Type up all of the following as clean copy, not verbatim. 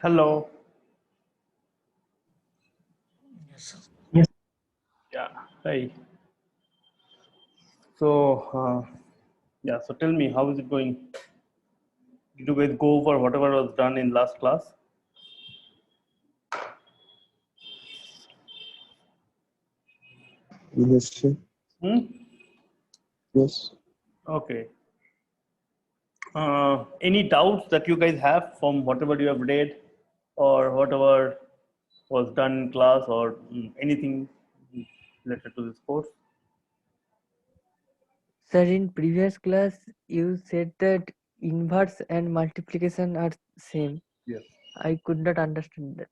Hello. Yes. Yeah. Hi. So, yeah. So tell me, how is it going? Did you guys go over whatever was done in last class? Yes, sir. Hmm? Yes. Okay. Any doubts that you guys have from whatever you have read or whatever was done in class or anything related to this course? Sir, in previous class, you said that inverse and multiplication are same. Yes. I could not understand that.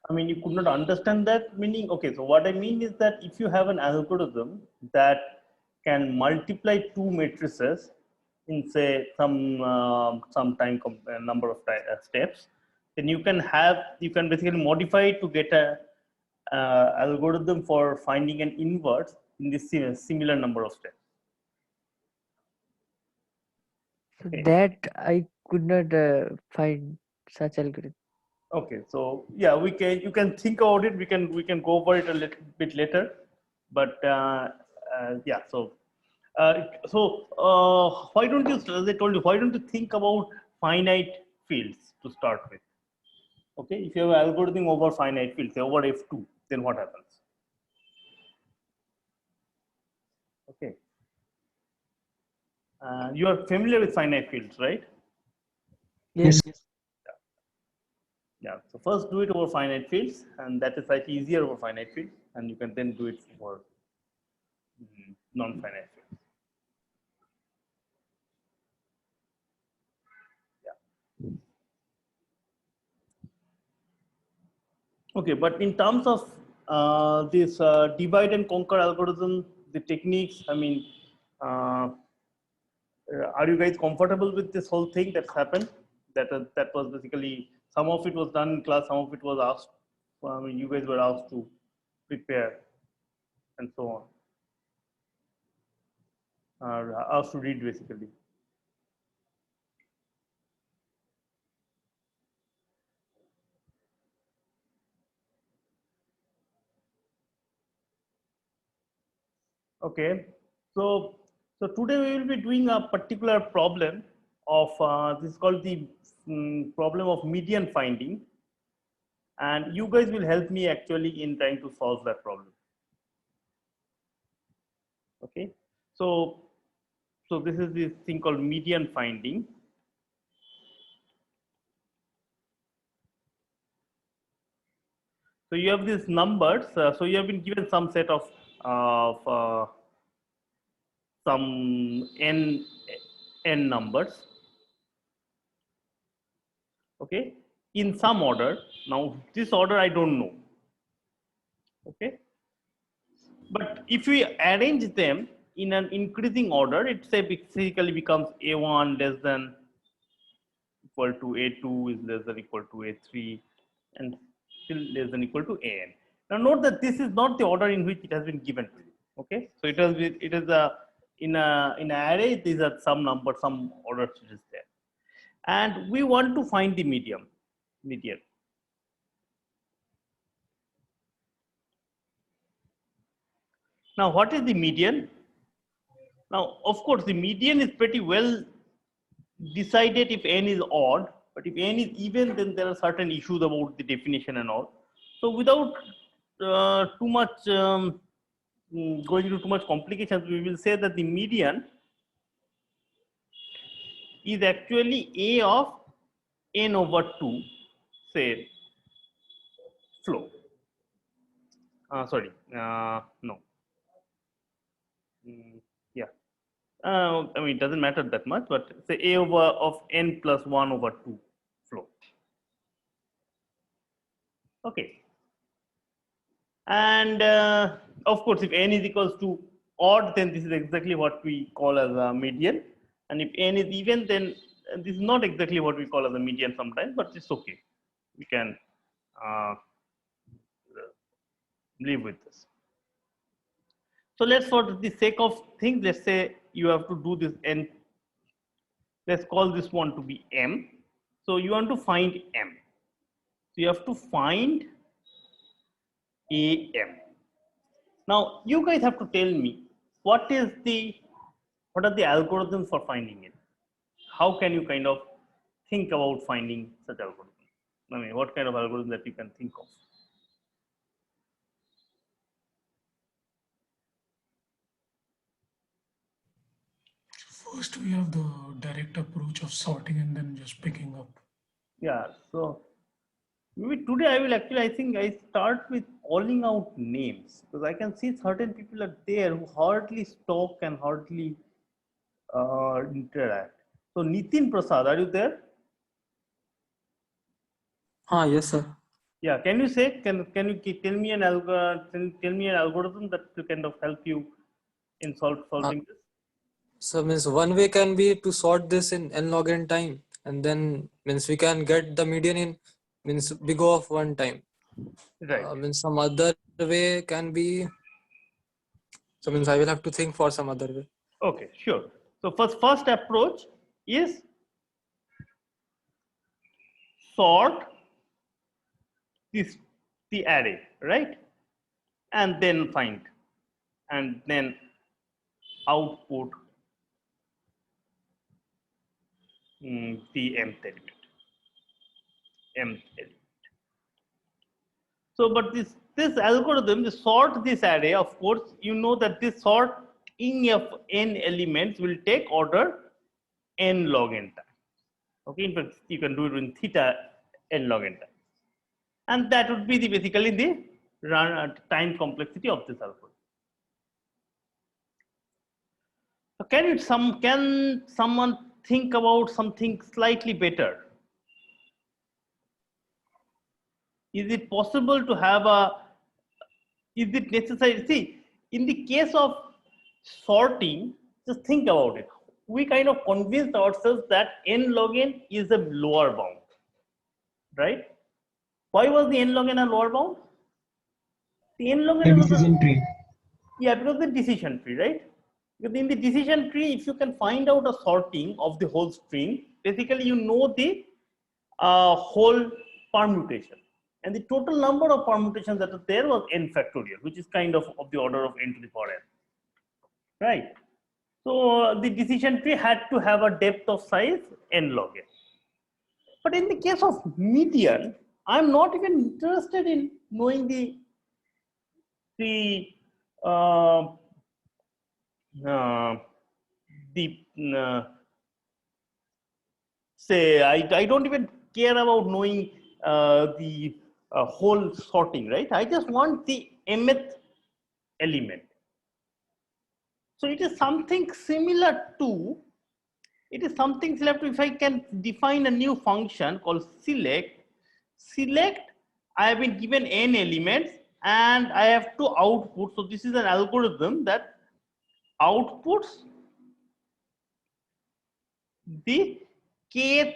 I mean, you could not understand that meaning. Okay, so what I mean is that if you have an algorithm that can multiply two matrices in say some number of steps, then you can basically modify it to get a algorithm for finding an inverse in this similar number of steps. So Okay. that I could not find such algorithm. Okay, so yeah, you can think about it. We can go over it a little bit later, but yeah. Why don't you, as I told you, why don't you think about finite fields to start with? Okay, if you have an algorithm over finite fields, say over F2, then what happens? Okay, you are familiar with finite fields, right? Yes. Yeah. So first do it over finite fields, and that is slightly easier over finite fields, and you can then do it for non-finite fields. Okay, but in terms of this divide and conquer algorithm, the techniques, I mean, are you guys comfortable with this whole thing that's happened? That was basically some of it was done in class, some of it was asked. I mean, you guys were asked to prepare and so on, asked to read basically. Okay, so today we will be doing a particular problem of this is called the problem of median finding, and you guys will help me actually in trying to solve that problem. Okay, so this is this thing called median finding. So you have these numbers. So you have been given some set of some n numbers. Okay, in some order. Now this order I don't know. Okay, but if we arrange them in an increasing order, it say basically becomes a1 less than equal to a2 is less than equal to a3 and still less than equal to an. Now note that this is not the order in which it has been given to you. Okay, so it is a in an array. These are some number, some order which is there, and we want to find the median. Now, what is the median? Now, of course, the median is pretty well decided if n is odd, but if n is even, then there are certain issues about the definition and all. So, without too much going into too much complications, we will say that the median is actually a of n over 2, say, flow. Sorry, no. Yeah. I mean, it doesn't matter that much, but say a over of n plus 1 over 2 flow. Okay. And of course, if n is equals to odd, then this is exactly what we call as a median. And if n is even, then this is not exactly what we call as a median sometimes, but it's okay. We can uh, live with this. So let's, for the sake of things, let's say you have to do this let's call this one to be m. So you want to find m. So you have to find AM. Now you guys have to tell me what are the algorithms for finding it? How can you kind of think about finding such algorithm? I mean, what kind of algorithm that you can think of? First, we have the direct approach of sorting and then just picking up. Yeah, so maybe today I will actually, I think I start with calling out names because I can see certain people are there who hardly talk and hardly interact. So Nitin Prasad, are you there? Yes, sir. Yeah, can you say, can you tell me an algorithm that will kind of help you in solving this? So means one way can be to sort this in n log n time, and then means we can get the median in means big O of one time. Right. Means some other way can be. So means I will have to think for some other way. Okay, sure. So first approach is sort the array, right? And then find, and then output the mth element. So, but this algorithm, the sort this array, of course, you know that this sorting of n elements will take order n log n time. Okay, in fact, you can do it in theta n log n time, and that would be basically the time complexity of this algorithm. So can someone think about something slightly better? Is it possible to have is it necessary? See, in the case of sorting, just think about it. We kind of convinced ourselves that n log n is a lower bound, right? Why was the n log n a lower bound? The n log n was decision tree. Yeah, because the decision tree, right? Because in the decision tree, if you can find out a sorting of the whole string, basically you know the whole permutation. And the total number of permutations that are there was n factorial, which is kind of the order of n to the power n. Right? So the decision tree had to have a depth of size n log n. But in the case of median, I'm not even interested in knowing the uh, say I don't even care about knowing the whole sorting, right? I just want the mth element. So it is something similar to, if I can define a new function called select, I have been given n elements and I have to output. So this is an algorithm that outputs the kth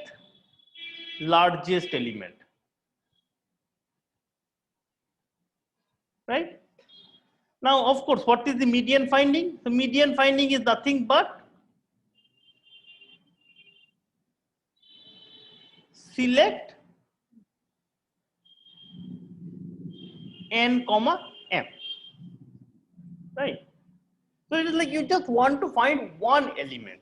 largest element, right? Now, of course, what is the median finding? The median finding is nothing but select n comma m, right? So it is like you just want to find one element.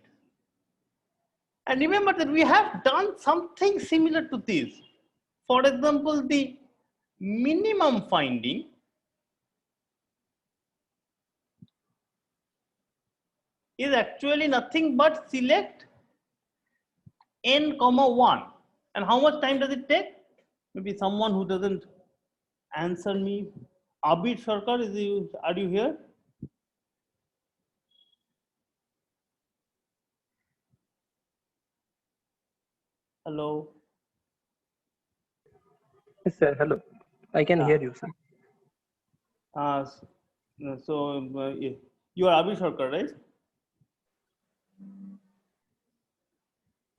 And remember that we have done something similar to this. For example, the minimum finding is actually nothing but select n comma 1. And how much time does it take? Maybe someone who doesn't answer me. Abid Sarkar, are you here? Hello. Yes, sir. Hello. I can hear you, sir. You are Abid Sarkar, right?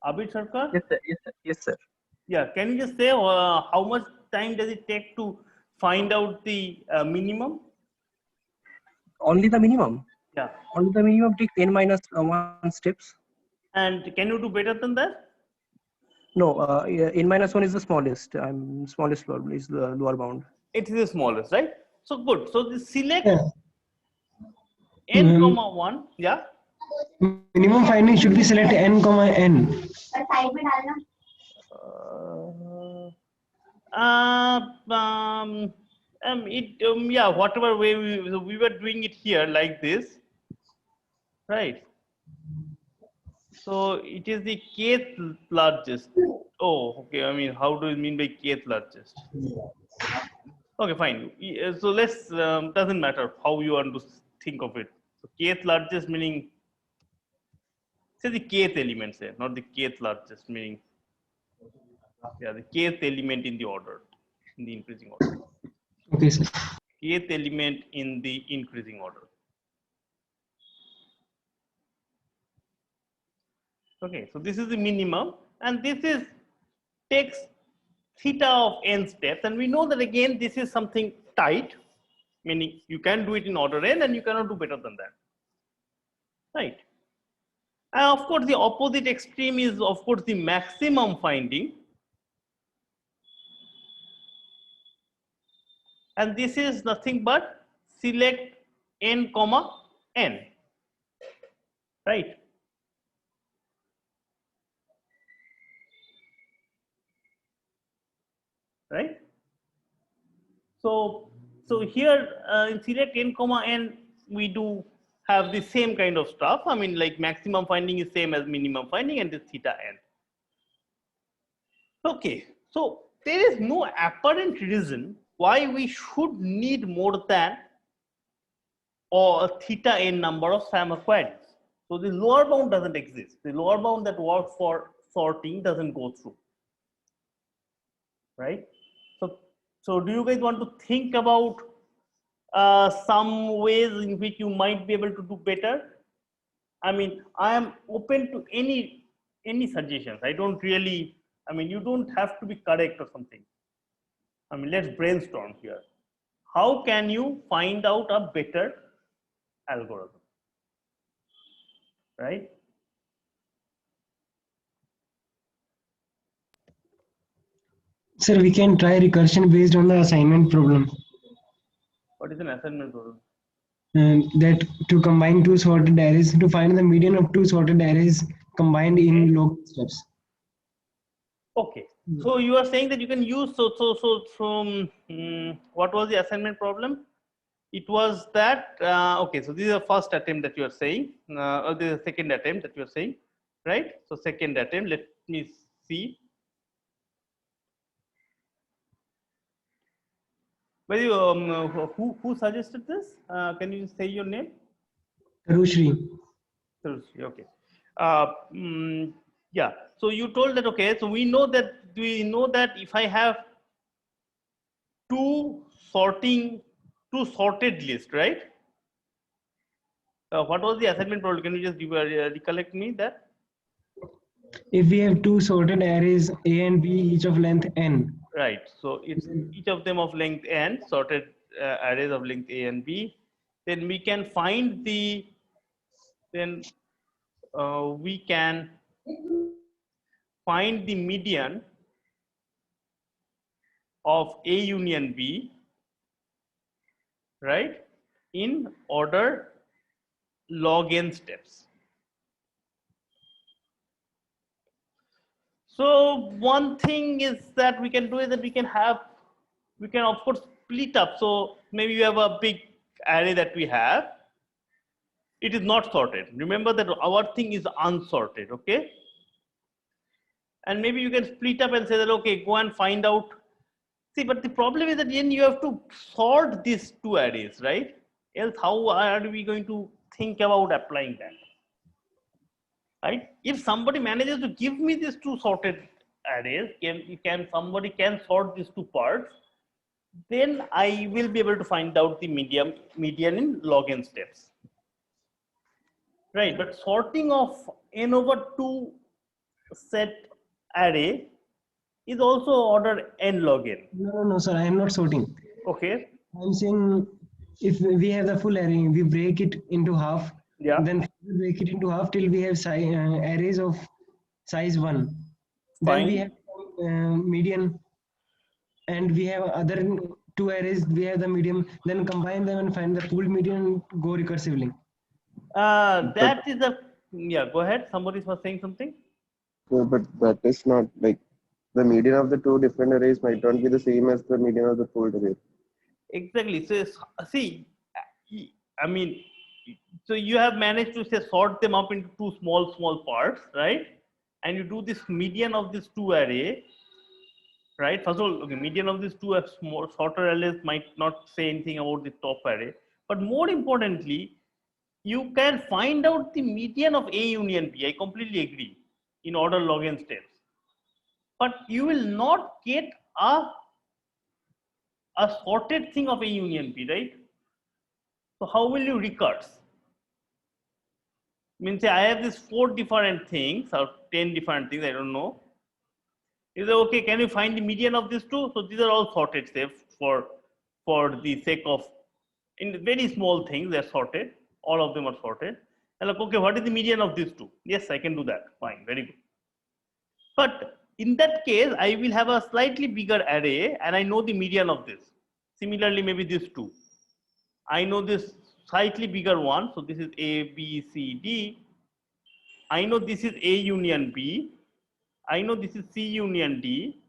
Abid Sarkar? Yes, sir. Yes, sir. Yes, sir. Yeah, can you just say how much time does it take to find out the minimum? Only the minimum. Yeah. Only the minimum takes n minus 1 steps. And can you do better than that? No, yeah, n minus 1 is the smallest. Smallest lower is the lower bound. It is the smallest, right? So good. So the select Yeah. n Mm, comma 1, yeah. minimum finding should be select n comma n. Uh, yeah, whatever way we were doing it here like this, right? So it is the kth largest. Oh, okay. I mean, how do you mean by kth largest? Okay, fine. So let's doesn't matter how you want to think of it. So kth largest meaning say the kth element here, not the kth largest meaning. Yeah, the kth element in the order, in the increasing order. Okay, sir. Kth element in the increasing order. Okay, so this is the minimum, and this is takes theta of n steps, and we know that again this is something tight, meaning you can do it in order n and you cannot do better than that, right? And of course the opposite extreme is of course the maximum finding, and this is nothing but select n comma n, right? Right? So here in select n comma n, we do have the same kind of stuff. I mean, like maximum finding is same as minimum finding, and this theta n. Okay, so there is no apparent reason why we should need more than or a theta n number of SAMR queries. So the lower bound doesn't exist. The lower bound that works for sorting doesn't go through, right? So do you guys want to think about some ways in which you might be able to do better? I mean, I am open to any suggestions. I don't really, I mean, you don't have to be correct or something. I mean, let's brainstorm here. How can you find out a better algorithm, right? Sir, we can try recursion based on the assignment problem. What is an assignment problem? That to combine two sorted arrays to find the median of two sorted arrays combined in log steps. Okay. So you are saying that you can use from what was the assignment problem? It was that okay. So this is the first attempt that you are saying, or this is the second attempt that you are saying, right? So second attempt. Let me see. Well, who suggested this? Can you say your name? Tarushri. Okay. Yeah. So you told that okay. So we know that if I have two sorted list, right? What was the assignment problem? Can you just recollect me that? If we have two sorted arrays A and B, each of length n. Right. So it's each of them of length n, sorted arrays of length A and B. Then we can find the we can find the median of A union B, right, in order log n steps. So one thing is that we can do is that we can of course split up. So maybe you have a big array that we have. It is not sorted. Remember that our thing is unsorted, okay? And maybe you can split up and say that, okay, go and find out. See, but the problem is that then you have to sort these two arrays, right? Else, how are we going to think about applying that? Right? If somebody manages to give me these two sorted arrays, somebody can sort these two parts, then I will be able to find out the median in log n steps. Right, but sorting of n over 2 set array is also order n log n. No, sir, I am not sorting. Okay. I'm saying if we have the full array, we break it into half. Yeah. Then we break it into half till we have arrays of size 1. Then we Fine. have median, and we have other two arrays. We have the median. Then combine them and find the pooled median and go recursively. That is a, yeah, go ahead. Somebody was saying something. But that is not like the median of the two different arrays might not be the same as the median of the pooled array. Exactly. So see, I mean, so you have managed to say sort them up into two small parts, right? And you do this median of these two array, right? First of all, okay, median of these two small shorter arrays might not say anything about the top array, but more importantly, you can find out the median of A union B. I completely agree in order log n steps, but you will not get a sorted thing of A union B, right? So how will you recurse? Means I have these 4 different things or 10 different things, I don't know. You say, okay, can you find the median of these two? So these are all sorted, say, for the sake of, in very small things, they're sorted. All of them are sorted. And like, okay, what is the median of these two? Yes, I can do that. Fine, very good. But in that case, I will have a slightly bigger array and I know the median of this. Similarly, maybe this two. I know this slightly bigger one. So this is A, B, C, D. I know this is A union B. I know this is C union D.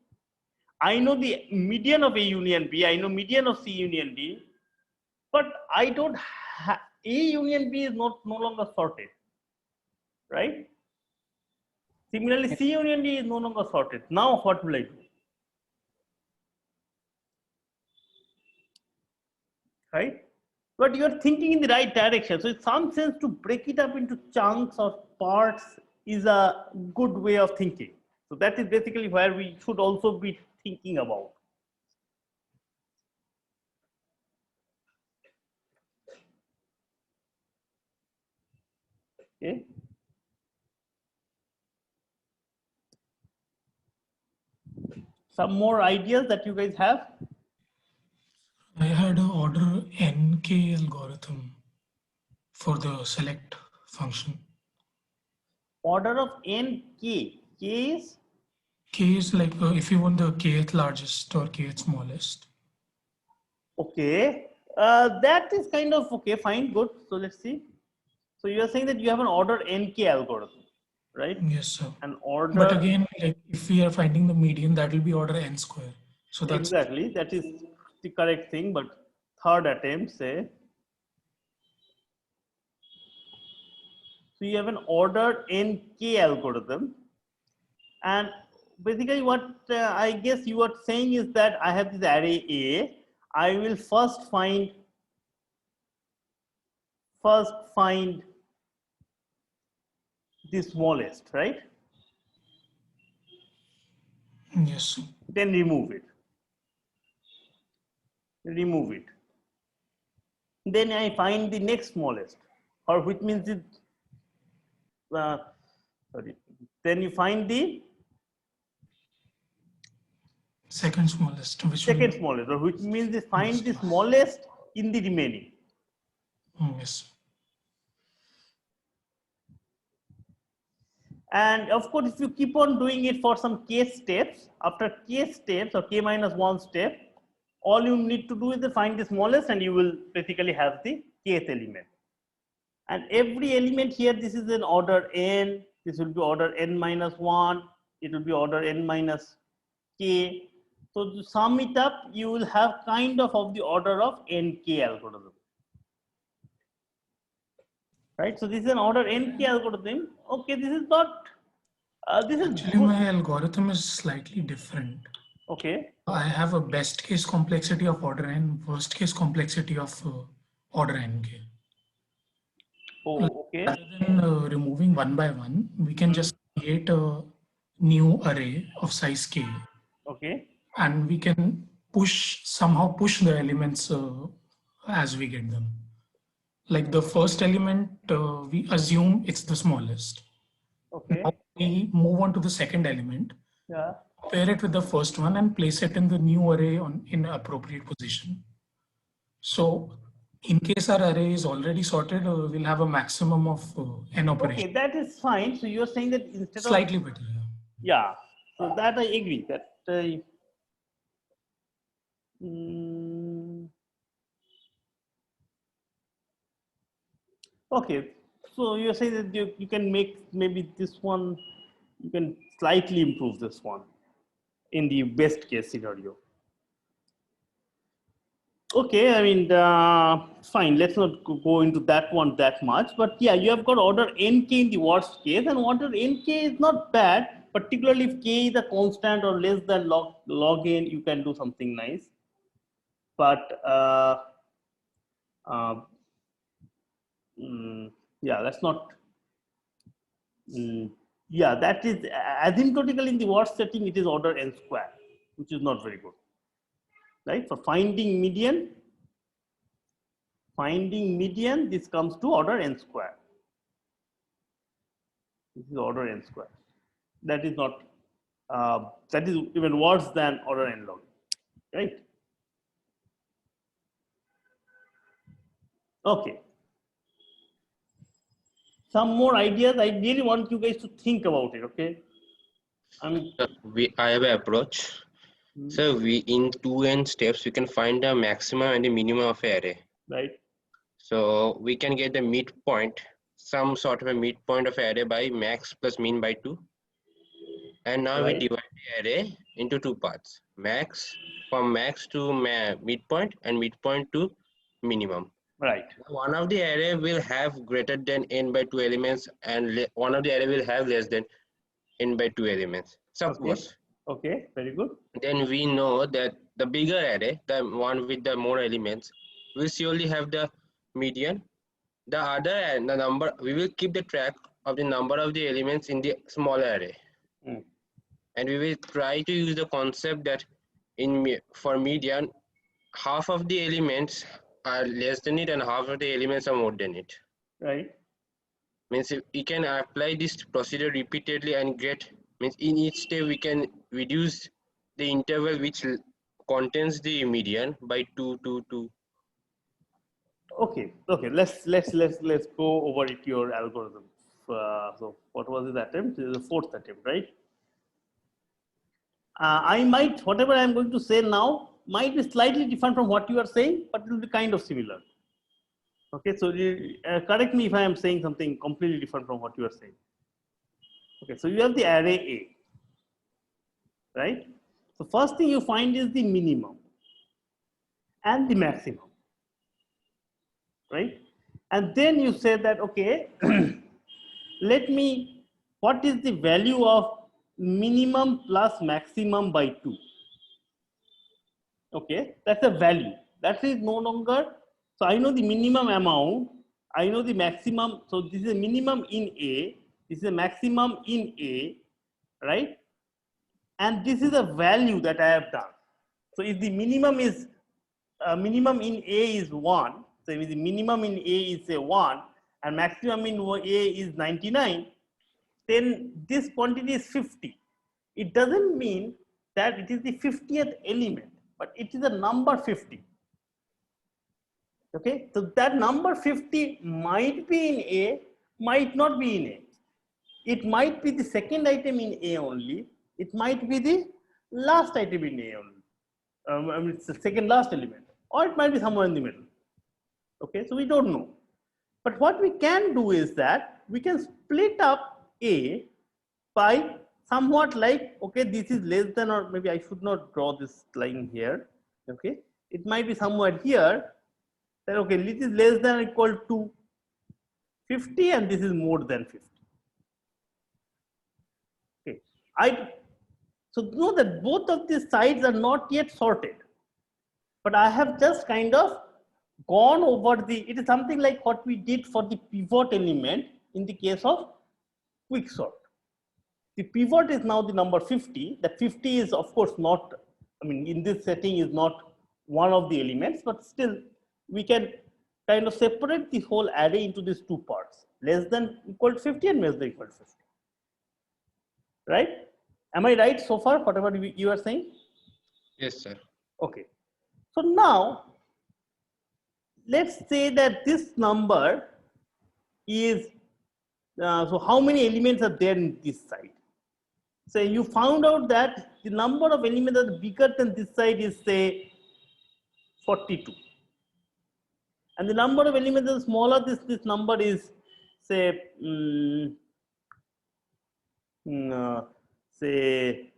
I know the median of A union B. I know median of C union D. But I don't have, A union B is no longer sorted, right? Similarly, C union D is no longer sorted. Now what will I do? Right? But you are thinking in the right direction. So in some sense, to break it up into chunks or parts is a good way of thinking. So that is basically where we should also be thinking about. Okay. Some more ideas that you guys have? I had an order NK algorithm for the select function. Order of n k. K is? K is like if you want the kth largest or kth smallest. Okay. That is kind of okay, fine, good. So let's see. So you are saying that you have an order nk algorithm, right? Yes, sir. An order. But again, like if we are finding the median, that will be order n square. So that's exactly, that is the correct thing, but third attempt, say. So you have an order nk algorithm, and basically what I guess you are saying is that I have this array A. I will first find the smallest, right? yes, sir. Then remove it. Remove it. Then I find the next smallest, or which means it. Sorry. Then you find the Second smallest, which second smallest, or which means you find the smallest in the remaining. yes. And of course, if you keep on doing it for some k steps, after k steps or k minus 1 step, all you need to do is to find the smallest and you will basically have the kth element. And every element here, this is an order n, this will be order n minus 1, it will be order n minus k. So to sum it up, you will have kind of the order of nk algorithm. Right, so this is an order nk algorithm. Okay, this is not. This is Actually, my algorithm is slightly different. okay. I have a best case complexity of order n, worst case complexity of order nk. Oh, okay. Rather than removing one by one, we can just create a new array of size k, Okay. and we can somehow push the elements as we get them. Like the first element, we assume it's the smallest. Okay. Now we move on to the second element, Yeah. pair it with the first one and place it in the new array in appropriate position. So in case our array is already sorted, we'll have a maximum of n operations. Okay, that is fine. So you're saying that instead Slightly of better. yeah. So that I agree that mm, okay. So you're saying that you can make maybe this one, you can slightly improve this one in the best case scenario. Okay, I mean, fine. Let's not go into that one that much. But yeah, you have got order nk in the worst case, and order nk is not bad, particularly if k is a constant or less than log n, you can do something nice. But yeah, that's not. Yeah, that is asymptotically in the worst setting. It is order n square, which is not very good. Right? For finding median, this comes to order n square. This is order n square. That is not, that is even worse than order n log, right? Okay. Some more ideas. I really want you guys to think about it, okay? I have an approach. So we in 2n steps we can find the maximum and the minimum of an array. Right. So we can get the midpoint, some sort of a midpoint of array by max plus min by 2. And now we divide the array into two parts. Max, from max to midpoint, and midpoint to minimum. Right. One of the array will have greater than n by 2 elements, and one of the array will have less than n by 2 elements. Suppose. Okay, very good. Then we know that the bigger array, the one with the more elements, will surely have the median. The other and the number, we will keep the track of the number of the elements in the smaller array. And we will try to use the concept that for median, half of the elements are less than it and half of the elements are more than it. Right. Means we can apply this procedure repeatedly and get, means in each step we can reduce the interval which contains the median by 2, 2, 2. Okay. Okay. Let's go over it, your algorithm. So what was his attempt? This is the fourth attempt, right? I might, whatever I'm going to say now might be slightly different from what you are saying, but it will be kind of similar. Okay, so correct me if I am saying something completely different from what you are saying. Okay, so you have the array A, right? So first thing you find is the minimum and the maximum, right? And then you say that, okay, what is the value of minimum plus maximum by 2? Okay, that's a value. That is no longer, so I know the minimum amount, I know the maximum, so this is a minimum in A, this is a maximum in A, right? And this is a value that I have done. So if the minimum is, minimum in A is 1, so if the minimum in A is say 1 and maximum in A is 99, then this quantity is 50. It doesn't mean that it is the 50th element, but it is a number 50. Okay, so that number 50 might be in A, might not be in A. It might be the second item in A only. It might be the last item in A only. I mean, it's the second last element, or it might be somewhere in the middle. Okay, so we don't know. But what we can do is that we can split up A by somewhat like, okay, this is less than, or maybe I should not draw this line here. Okay, it might be somewhere here. Then okay, this is less than or equal to 50, and this is more than 50. Okay, so know that both of these sides are not yet sorted, but I have just kind of gone over it is something like what we did for the pivot element in the case of quicksort. The pivot is now the number 50. That 50 is of course not, I mean, in this setting is not one of the elements, but still we can kind of separate the whole array into these two parts, less than equal to 50 and less than equal to 50. Right? Am I right so far, whatever you are saying? Yes, sir. Okay. So now, let's say that this number is, so how many elements are there in this side? say you found out that the number of elements that are bigger than this side is say 42. And the number of elements that are smaller, this number is say, say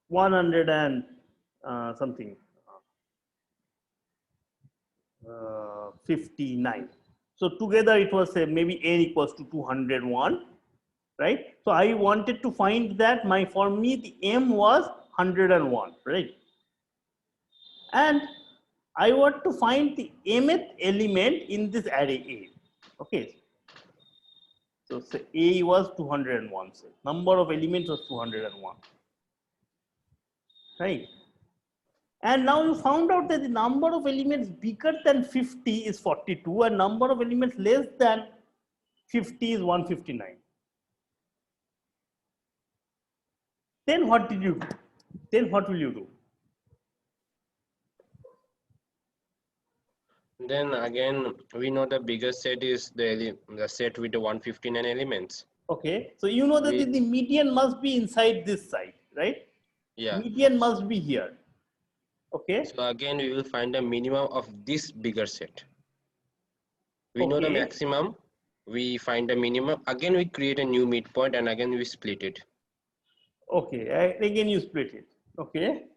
100 and something, 59. So together it was say maybe n equals to 201, right? So I wanted to find that for me the m was 101, right? And I want to find the mth element in this array A. Okay. So say A was 201. So number of elements was 201. Right. And now you found out that the number of elements bigger than 50 is 42 and number of elements less than 50 is 159. Then what did you do? Then what will you do? Then again, we know the bigger set is the set with the 159 elements. Okay. So you know that the median must be inside this side, right? Yeah. Median must be here. Okay. So again, we will find the minimum of this bigger set. We know the Okay. maximum. We find the minimum. Again, we create a new midpoint and again we split it. Okay. Again, you split it. Okay.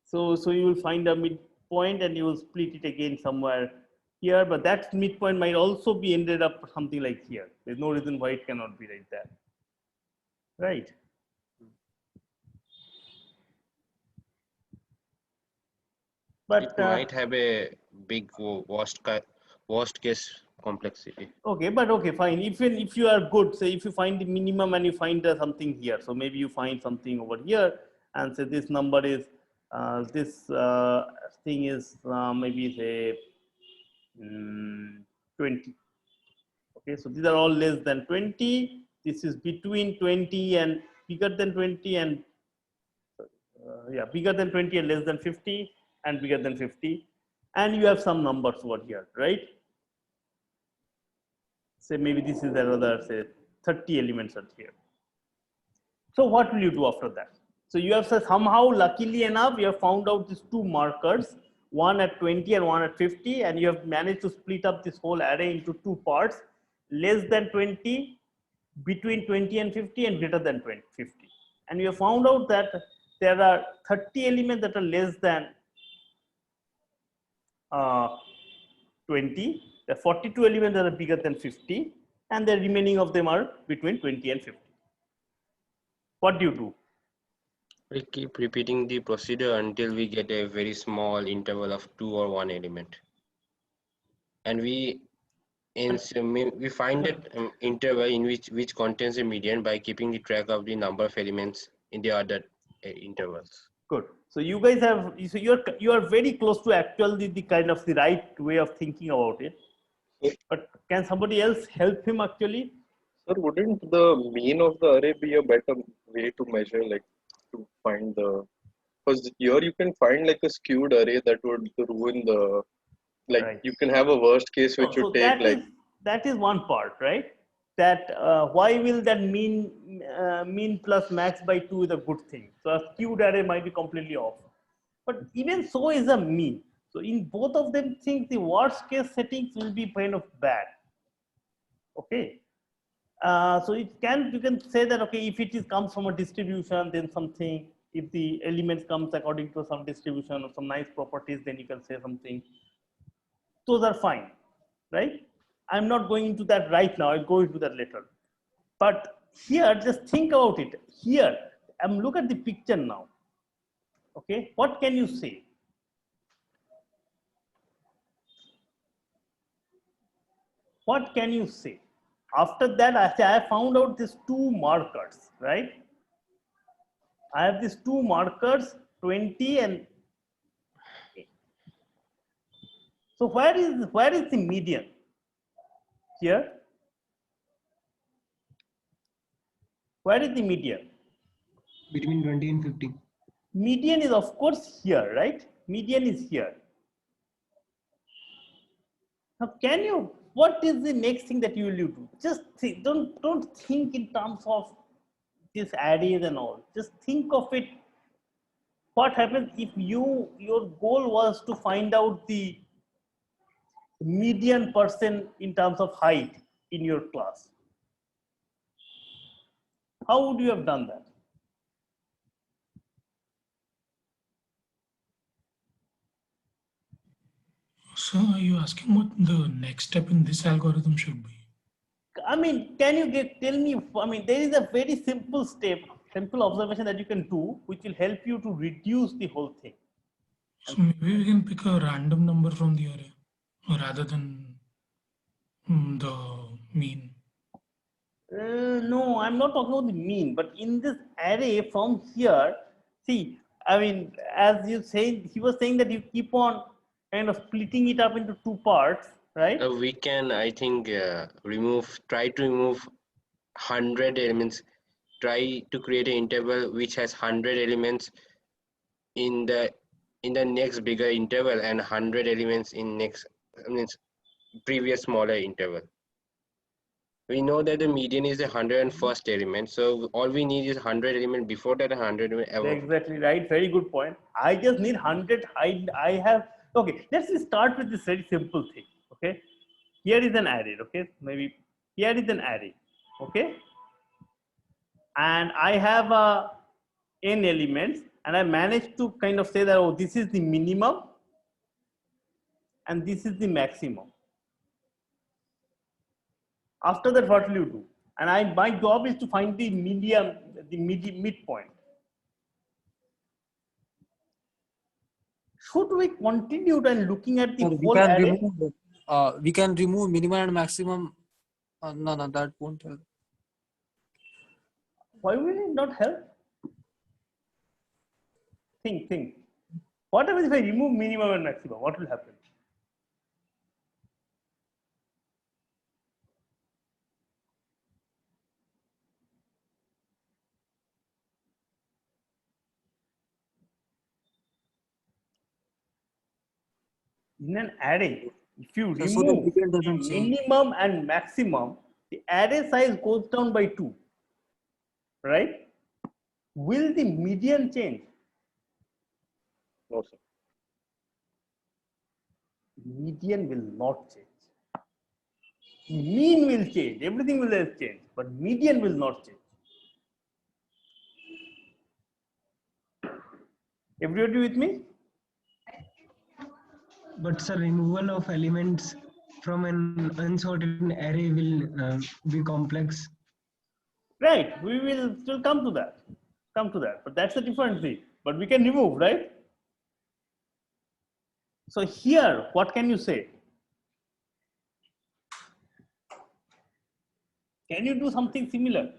So you will find a midpoint and you will split it again somewhere here. But that midpoint might also be ended up something like here. There's no reason why it cannot be like that. Right. But it might have a big worst case complexity. okay, but okay, fine. Even if you are good, say if you find the minimum and you find something here, so maybe you find something over here and say this number is this thing is maybe say 20. Okay, so these are all less than 20. This is between 20 and bigger than 20 and yeah, bigger than 20 and less than 50 and bigger than 50. And you have some numbers over here, right? Say maybe this is another, say 30 elements are here. So what will you do after that? So you have somehow, luckily enough, you have found out these two markers, one at 20 and one at 50, and you have managed to split up this whole array into two parts, less than 20, between 20 and 50, and greater than 50. And you have found out that there are 30 elements that are less than 20, there are 42 elements that are bigger than 50, and the remaining of them are between 20 and 50. What do you do? We keep repeating the procedure until we get a very small interval of 2 or 1 element. And we find that interval in which contains a median by keeping the track of the number of elements in the other intervals. Good. So you guys have, so you are very close to actually the kind of the right way of thinking about it. But can somebody else help him actually? Sir, wouldn't the mean of the array be a better way to measure, like to find the, because here you can find like a skewed array that would ruin the, like Right. you can have a worst case which So would take like, that is one part, right? That why will that mean plus max by 2 is a good thing. So a skewed array might be completely off. But even so is a mean. So in both of them things, the worst case settings will be kind of bad. Okay. So you can say that, okay, if it comes from a distribution, then something, if the elements comes according to some distribution or some nice properties, then you can say something. Those are fine, right? I'm not going into that right now. I'll go into that later. But here, just think about it. Here, look at the picture now. Okay, what can you say? What can you say? After that, I say I found out these two markers, right? I have these two markers, 20 and. So where is the median? Here. Where is the median? Between 20 and 50. Median is of course here, right? Median is here. Now can you what is the next thing that you will do? Just think, don't think in terms of this arrays and all. Just think of it. What happens if your goal was to find out the median person in terms of height in your class? How would you have done that? So are you asking what the next step in this algorithm should be? I mean, can you tell me? I mean, there is a very simple step, simple observation that you can do, which will help you to reduce the whole thing. So maybe we can pick a random number from the array rather than the mean. No, I'm not talking about the mean, but in this array from here, see, I mean, as you say, he was saying that you keep on kind of splitting it up into two parts, right? We can, I think, try to remove 100 elements, try to create an interval which has 100 elements in the next bigger interval and 100 elements in previous smaller interval. We know that the median is the 101st element, so all we need is 100 element before that, 100 above. Exactly right. Very good point. I just need 100. I have. Okay, let's just start with this very simple thing. Okay, here is an array. Okay, maybe here is an array. Okay, and I have n elements, and I managed to kind of say that, oh, this is the minimum, and this is the maximum. After that, what will you do? And my job is to find the medium, the midpoint. Should we continue and looking at the whole array? We can remove minimum and maximum. No, that won't help. Why will it not help? Think. What happens if I remove minimum and maximum? What will happen? In an array, if you So the remove median the doesn't change. minimum and maximum, the array size goes down by 2, right? Will the median change? No, sir. Median will not change. Mean will change. Everything will change, but median will not change. Everybody with me? But sir, removal of elements from an unsorted array will be complex. Right. We will still come to that. But that's a different thing. But we can remove, right? So here, what can you say? Can you do something similar?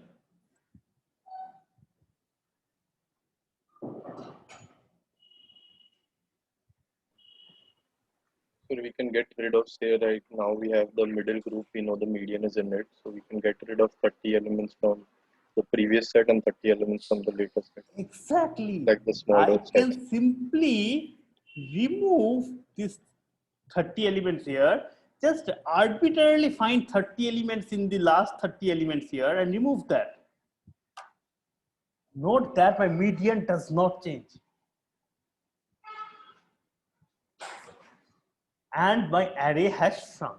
So we can get rid of, say, right now we have the middle group, we know the median is in it. So we can get rid of 30 elements from the previous set and 30 elements from the latest set. Exactly. Like the smaller I set. can simply remove this 30 elements here, just arbitrarily find 30 elements in the last 30 elements here and remove that. Note that my median does not change. And my array has shrunk.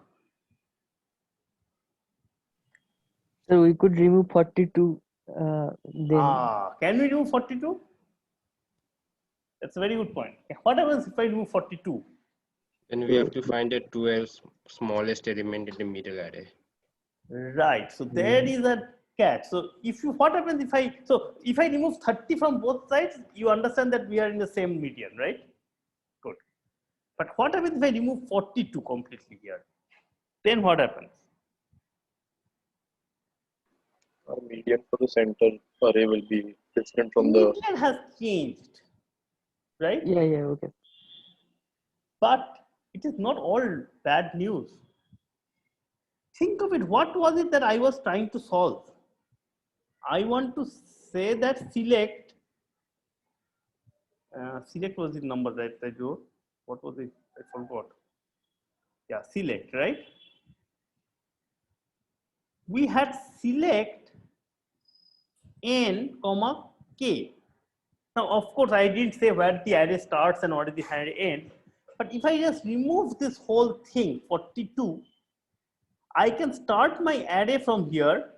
So we could remove 42 then. Can we remove 42? That's a very good point. What happens if I remove 42? Then we have to find the 12 smallest element in the middle array. Right. So there is a catch. So what happens if I remove 30 from both sides, you understand that we are in the same median, right? Good. But what happens if I remove 42 completely here? Then what happens? Our median for the center array will be different from the. Median has changed, right? Yeah, okay. But it is not all bad news. Think of it. What was it that I was trying to solve? I want to say that select was the number that I wrote. What was it? I forgot. Yeah, select, right? we had select n comma k. Now, of course, I didn't say where the array starts and where the array ends. But if I just remove this whole thing, 42, I can start my array from here,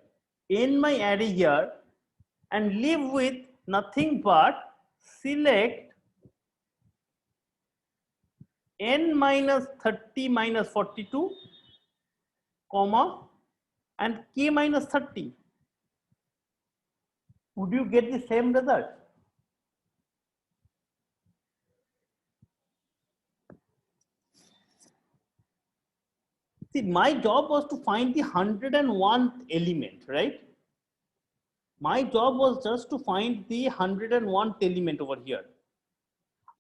end my array here, and live with nothing but select n minus 30 minus 42, comma, and k minus 30. Would you get the same result? See, my job was to find the 101th element, right? My job was just to find the 101th element over here.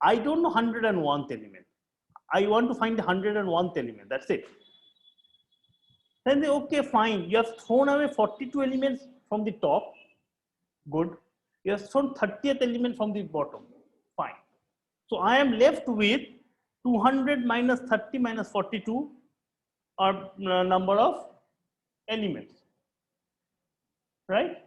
I don't know 101th element. I want to find the 101th element. That's it. Then they, okay, fine. You have thrown away 42 elements from the top. Good. You have thrown 30th element from the bottom. Fine. So I am left with 200 minus 30 minus 42 or number of elements, right?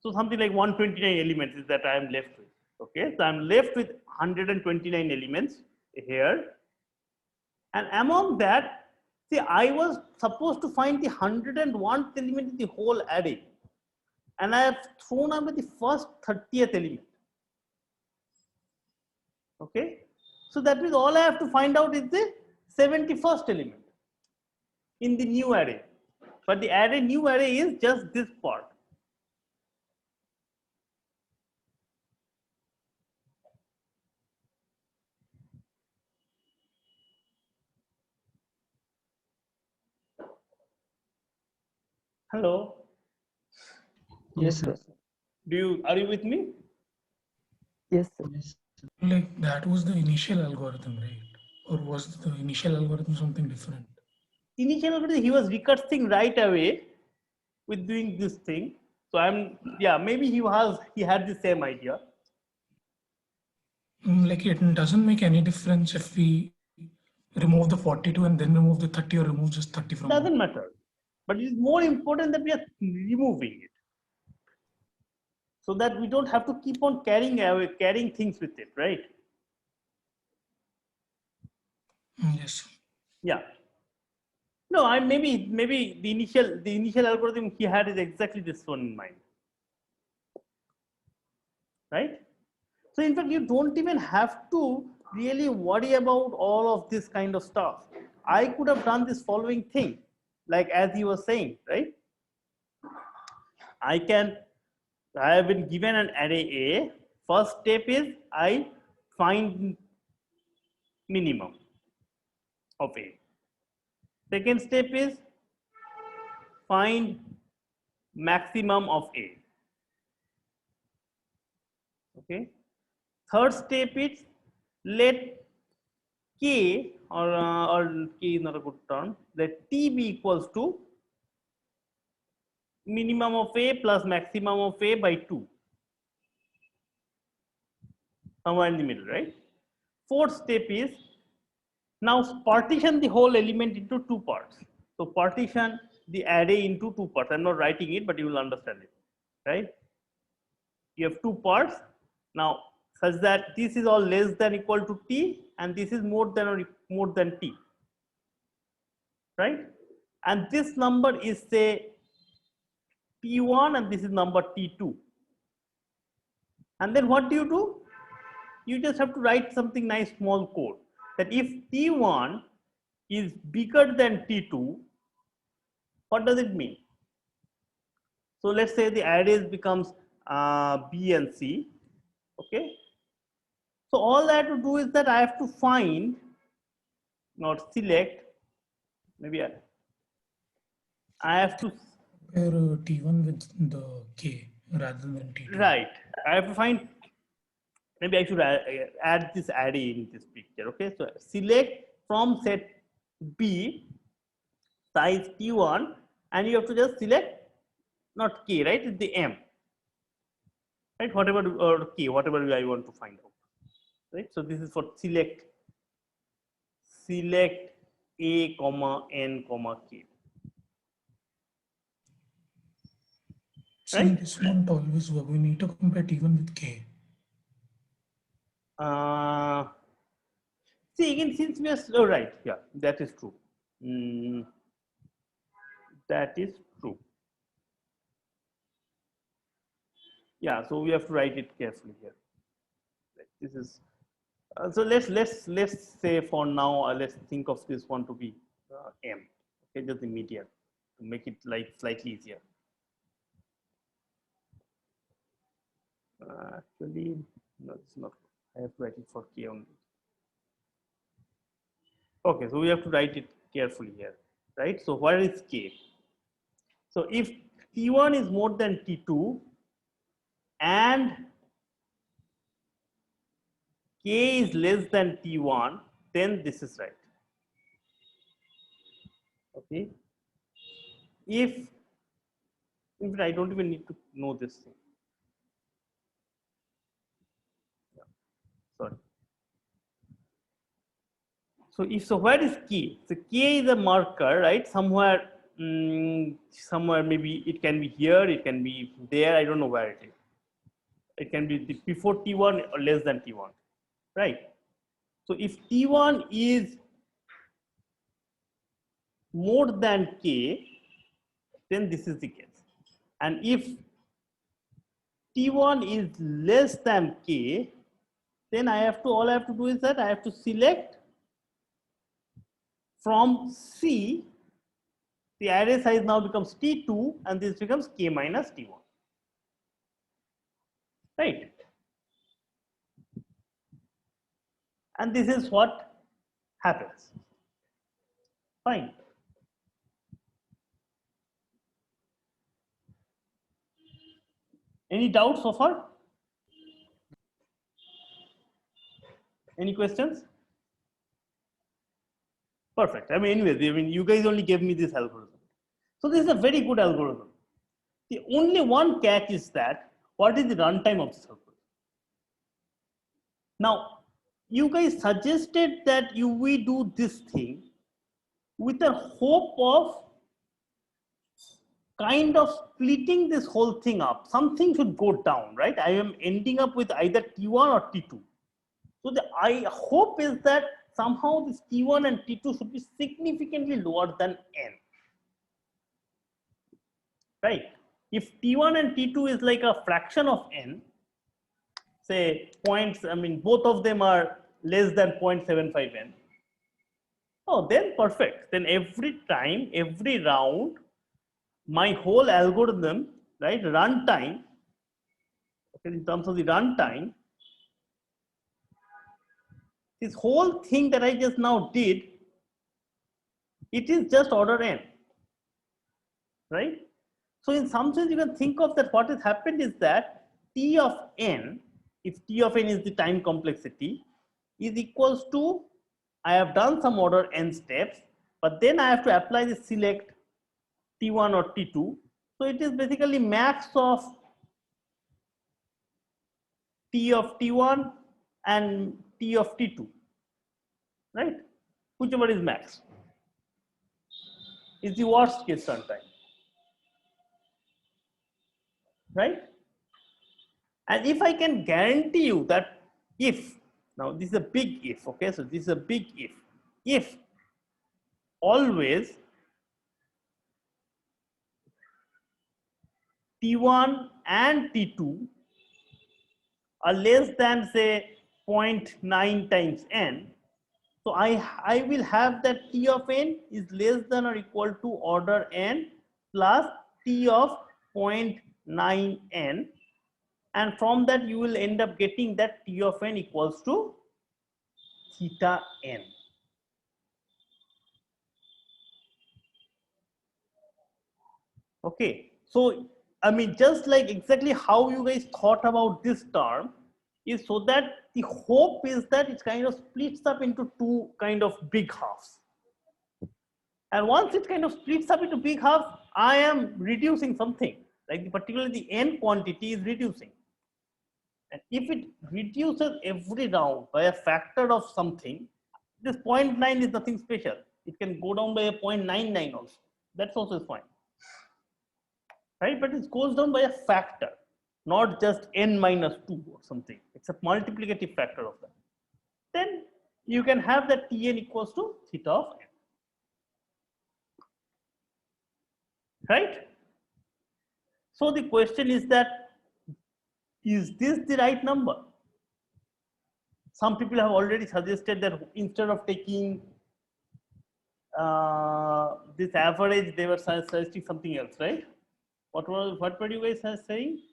So something like 129 elements is that I am left with. Okay, so I'm left with 129 elements here, and among that, see, I was supposed to find the 101th element in the whole array, and I have thrown away the first 30th element. Okay, so that means all I have to find out is the 71st element in the new array, but the array new array is just this part. Hello. Yes, sir. Are you with me? Yes, sir. Like that was the initial algorithm, right? Or was the initial algorithm something different? Initial algorithm, he was recursing right away with doing this thing. So yeah, maybe he had the same idea. Like it doesn't make any difference if we remove the 42 and then remove the 30 or remove just 30 from Doesn't it. matter. But it is more important that we are removing it, so that we don't have to keep on carrying things with it, right? Yes. Yeah. No, maybe the initial algorithm he had is exactly this one in mind, right? So in fact, you don't even have to really worry about all of this kind of stuff. I could have done this following thing, like as he was saying, right? I have been given an array A. First step is I find minimum of A. Second step is find maximum of A. Okay. Third step is let K or K is not a good term. Let T be equals to minimum of A plus maximum of A by 2. Somewhere in the middle, right? Fourth step is now partition the whole element into two parts. So partition the array into two parts. I'm not writing it, but you will understand it, right? You have two parts now, such that this is all less than equal to T and this is more than T, right? And this number is say T1 and this is number T2. And then what do? You just have to write something nice small code that if T1 is bigger than T2, what does it mean? So let's say the arrays becomes B and C, okay? So all I have to do is that I have to find, not select, maybe I have to Compare T1 with the K rather than T2. Right. I have to find, maybe I should add this array in this picture. Okay. So select from set B size T1 and you have to just select not K, right? It's the M. Right. Whatever or K, whatever I want to find out. Right. So this is for select A, N, K. So right? this won't always work. We need to compare T1 with K. See again, since we are right, yeah, that is true. That is true. Yeah, so we have to write it carefully here. This is so let's say for now let's think of this one to be M. Okay, just the median to make it like slightly easier. Actually, no, it's not. I have to write it for K only. Okay, so we have to write it carefully here, right? So where is K? So if T1 is more than T2 and K is less than T1, then this is right. Okay. If I don't even need to know this thing. Yeah. Sorry. So where is K? So K is a marker, right? Somewhere, somewhere maybe it can be here, it can be there. I don't know where it is. It can be before T1 or less than T1, right? So if T1 is more than K, then this is the case. And if T1 is less than K, then all I have to do is that I have to select from C, the array size now becomes T2 and this becomes K minus T1, right? And this is what happens. Fine. Any doubts so far? Any questions? Perfect. I mean, anyways, you guys only gave me this algorithm. So this is a very good algorithm. The only one catch is that what is the runtime of this algorithm? Now, you guys suggested that we do this thing with the hope of kind of splitting this whole thing up. Something should go down, right? I am ending up with either T1 or T2. So I hope is that somehow this T1 and T2 should be significantly lower than N, right? If T1 and T2 is like a fraction of N, say points, I mean, both of them are less than 0.75 N. Oh, then perfect. Then every time, every round, my whole algorithm, right, runtime, okay, in terms of the runtime, this whole thing that I just now did, it is just order N, right? So in some sense, you can think of that what has happened is that T of N, if T of N is the time complexity, is equals to, I have done some order N steps, but then I have to apply the select T1 or T2. So it is basically max of T of T1 and T of T2, right? Whichever is max is the worst case runtime, right? And if I can guarantee you that if, now this is a big if, okay, so this is a big if always T1 and T2 are less than say 0.9 times N, so I will have that T of N is less than or equal to order N plus T of 0.9 N, and from that you will end up getting that T of N equals to theta N. Okay, so I mean, just like exactly how you guys thought about this term is so that the hope is that it kind of splits up into two kind of big halves. And once it kind of splits up into big halves, I am reducing something, like particularly the N quantity is reducing. And if it reduces every round by a factor of something, this 0.9 is nothing special. It can go down by a 0.99 also. That's also fine. right? But it goes down by a factor, not just n minus 2 or something. It's a multiplicative factor of that. Then you can have that Tn equals to theta of n, right? So the question is that, is this the right number? Some people have already suggested that instead of taking this average, they were suggesting something else, right? What were you guys saying?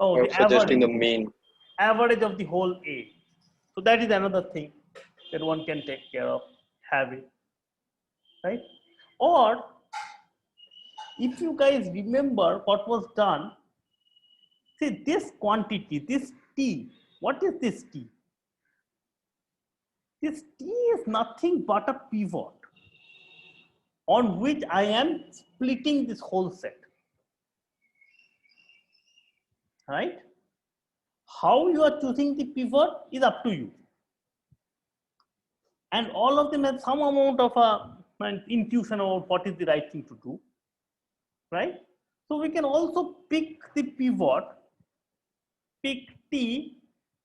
Oh, I'm the suggesting average, the mean. average of the whole A. So that is another thing that one can take care of, have it, right? Or if you guys remember what was done, see this quantity, this T, what is this T? This T is nothing but a pivot on which I am splitting this whole set, right? How you are choosing the pivot is up to you. And all of them have some amount of an intuition about what is the right thing to do, right? So we can also pick the pivot, pick T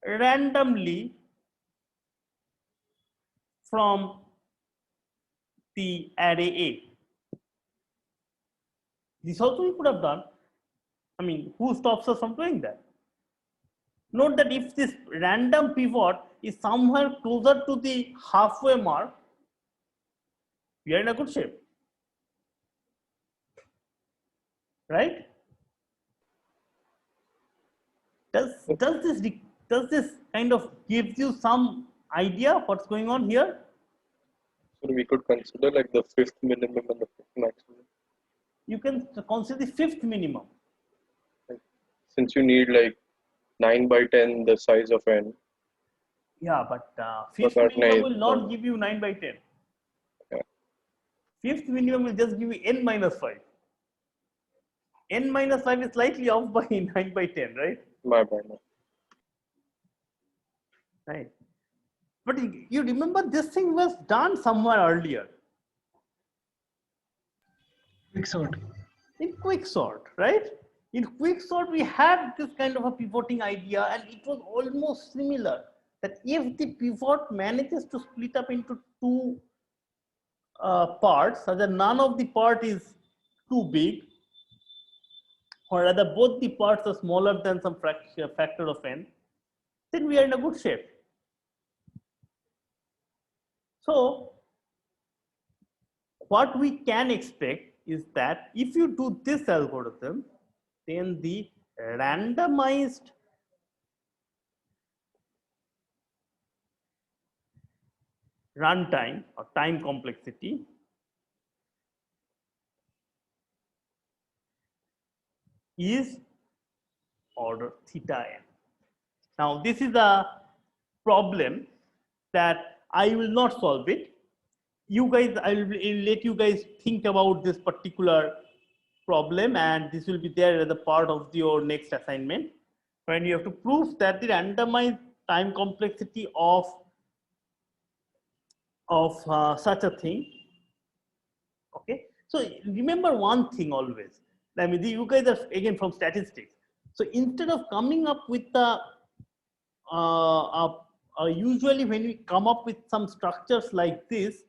randomly from the array A. This also we could have done. I mean, who stops us from doing that? Note that if this random pivot is somewhere closer to the halfway mark, we are in a good shape, right? Does this kind of gives you some idea of what's going on here? So we could consider like the fifth minimum and the fifth maximum. You can consider the fifth minimum. Since you need like 9 by 10 the size of n. Yeah, but fifth that minimum night, will not give you 9 by 10. Yeah. Fifth minimum will just give you n minus 5. N minus 5 is slightly off by 9 by 10, right? My bad. Right. But you remember this thing was done somewhere earlier. Quicksort. In Quicksort, right? In Quicksort, we had this kind of a pivoting idea, and it was almost similar. That if the pivot manages to split up into two parts, so that none of the part is too big, or rather both the parts are smaller than some factor of n, then we are in a good shape. So what we can expect is that if you do this algorithm, then the randomized runtime or time complexity is order theta n. Now this is a problem that I will not solve it. You guys, I will let you guys think about this particular problem, and this will be there as a part of your next assignment, when you have to prove that the randomized time complexity of such a thing. Okay, so remember one thing always. I mean, you guys are again from statistics. So instead of coming up with the usually when we come up with some structures like this,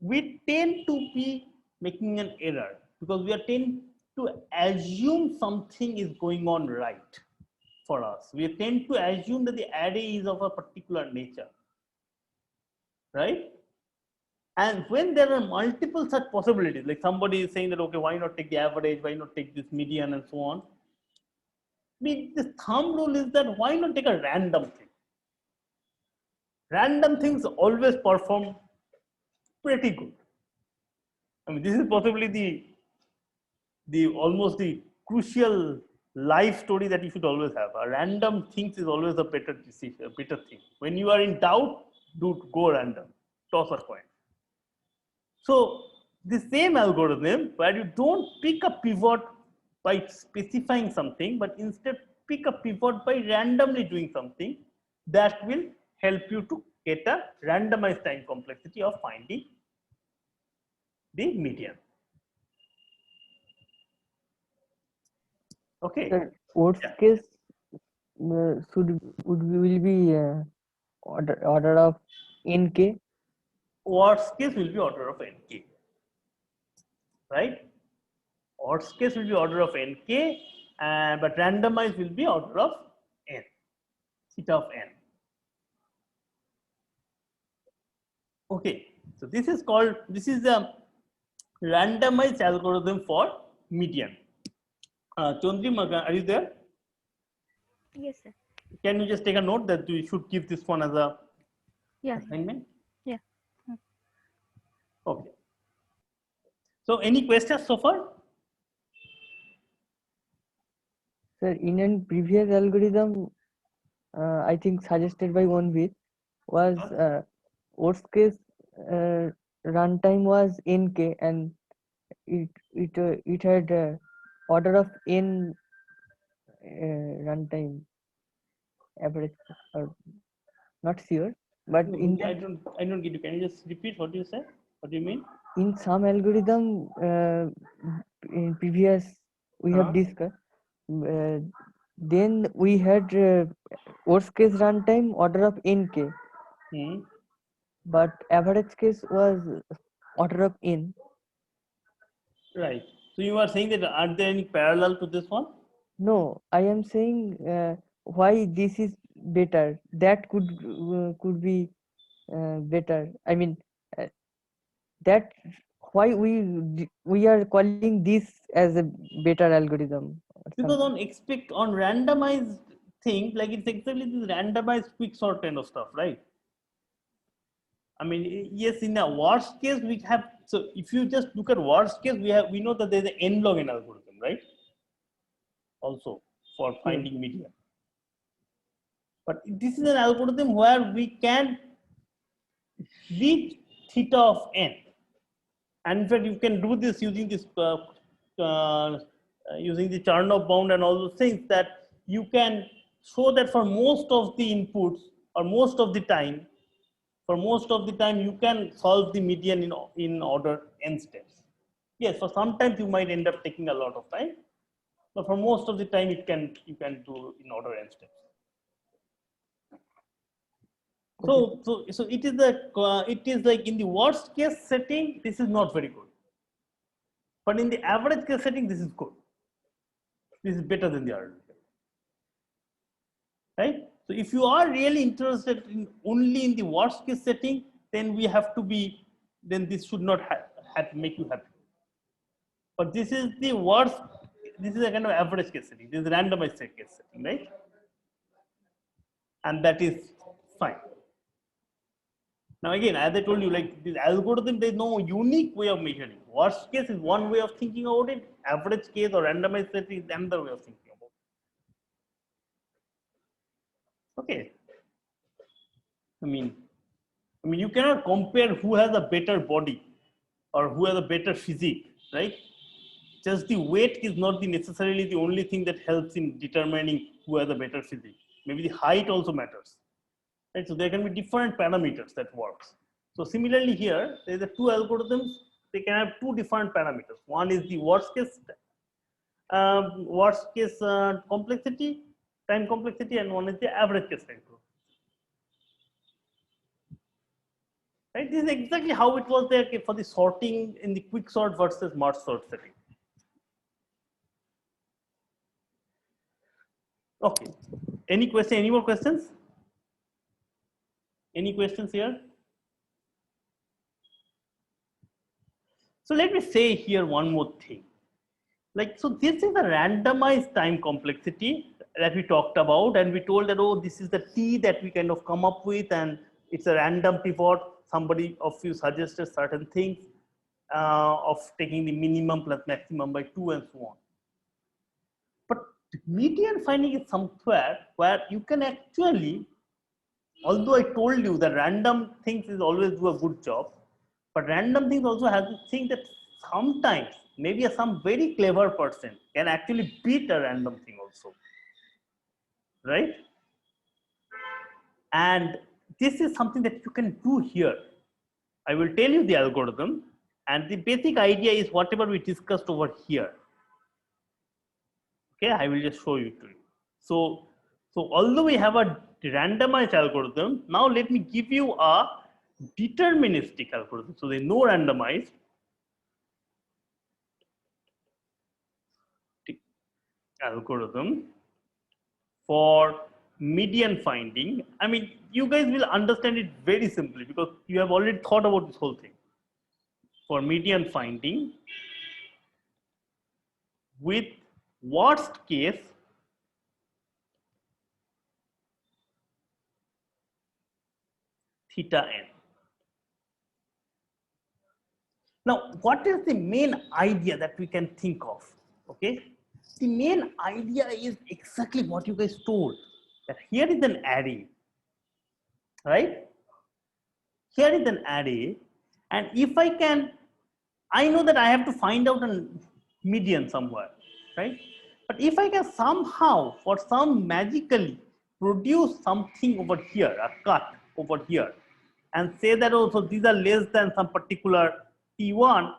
we tend to be making an error because we are tend to assume something is going on right for us. We tend to assume that the array is of a particular nature, right? And when there are multiple such possibilities, like somebody is saying that, okay, why not take the average, why not take this median and so on. I mean, the thumb rule is that why not take a random thing? Random things always perform pretty good. I mean, this is possibly the almost the crucial life story that you should always have. A random things is always a better decision, a better thing. When you are in doubt, go random, toss a coin. So the same algorithm where you don't pick a pivot by specifying something, but instead pick a pivot by randomly doing something, that will help you to get a randomized time complexity of finding the median. Okay. Sir, worst Yeah. case will be order of nk. Worst case will be order of nk, right? Worst case will be order of nk, but randomized will be order of n, theta of n. Okay, so this is the randomized algorithm for median. Chandri, are you there? Yes, sir. Can you just take a note that we should keep this one as a Yeah. assignment? Yeah. Okay. So any questions so far? Sir, in a previous algorithm, I think suggested by Onvit, was worst case runtime was nk, and it had order of n runtime average, or not sure, but No, in I don't get you. Can you just repeat what you said? What do you mean? in some algorithm in previous we have discussed, then we had worst case runtime order of nk, but average case was order of n. Right. So you are saying that are there any parallel to this one? No, I am saying why this is better. That could be better. I mean, that why we are calling this as a better algorithm. Or Because something. on expect on randomized thing, like it's exactly this randomized quick sort kind of stuff, right? I mean, yes, in the worst case we have. So if you just look at worst case, we know that there's an n log n algorithm, right? Also for finding median. But this is an algorithm where we can reach theta of n, and in fact you can do this using this using the Chernoff bound and all those things, that you can show that for most of the inputs or most of the time, you can solve the median in order n steps. Yes, for sometimes you might end up taking a lot of time, but for most of the time you can do in order n steps. So it is like in the worst case setting, this is not very good, but in the average case setting, this is good. This is better than the other, right? So if you are really interested in only in the worst case setting, then then this should not make you happy. But this is the worst. This is a kind of average case setting. This is randomized case setting, right? And that is fine. Now again, as I told you, like this algorithm, there is no unique way of measuring. Worst case is one way of thinking about it. Average case or randomized setting is another way of thinking about it. Okay. I mean, you cannot compare who has a better body or who has a better physique, right? Just the weight is not necessarily the only thing that helps in determining who has a better physique. Maybe the height also matters, right? So there can be different parameters that works. So similarly here, there are two algorithms. They can have two different parameters. One is the worst case complexity, time complexity, and one is the average case time. Right? This is exactly how it was there for the sorting in the quick sort versus merge sort setting. Okay. Any question? Any more questions? Any questions here? So let me say here one more thing. Like, so this is the randomized time complexity that we talked about, and we told that, oh, this is the T that we kind of come up with, and it's a random pivot. Somebody of you suggested certain things of taking the minimum plus maximum by 2 and so on. But median finding is somewhere where you can actually, although I told you that random things is always do a good job, but random things also have to think that sometimes maybe some very clever person can actually beat a random thing also, right? And this is something that you can do here. I will tell you the algorithm, and the basic idea is whatever we discussed over here. Okay, I will just show you to you. So although we have a randomized algorithm, now let me give you a deterministic algorithm. So there's no randomized algorithm for median finding. I mean, you guys will understand it very simply because you have already thought about this whole thing. For median finding with worst case theta n. Now, what is the main idea that we can think of? Okay, the main idea is exactly what you guys told, that here is an array, right? Here is an array, and if I can, I know that I have to find out a median somewhere, right? But if I can somehow, for some magically, produce something over here, a cut over here, and say that also these are less than some particular T1,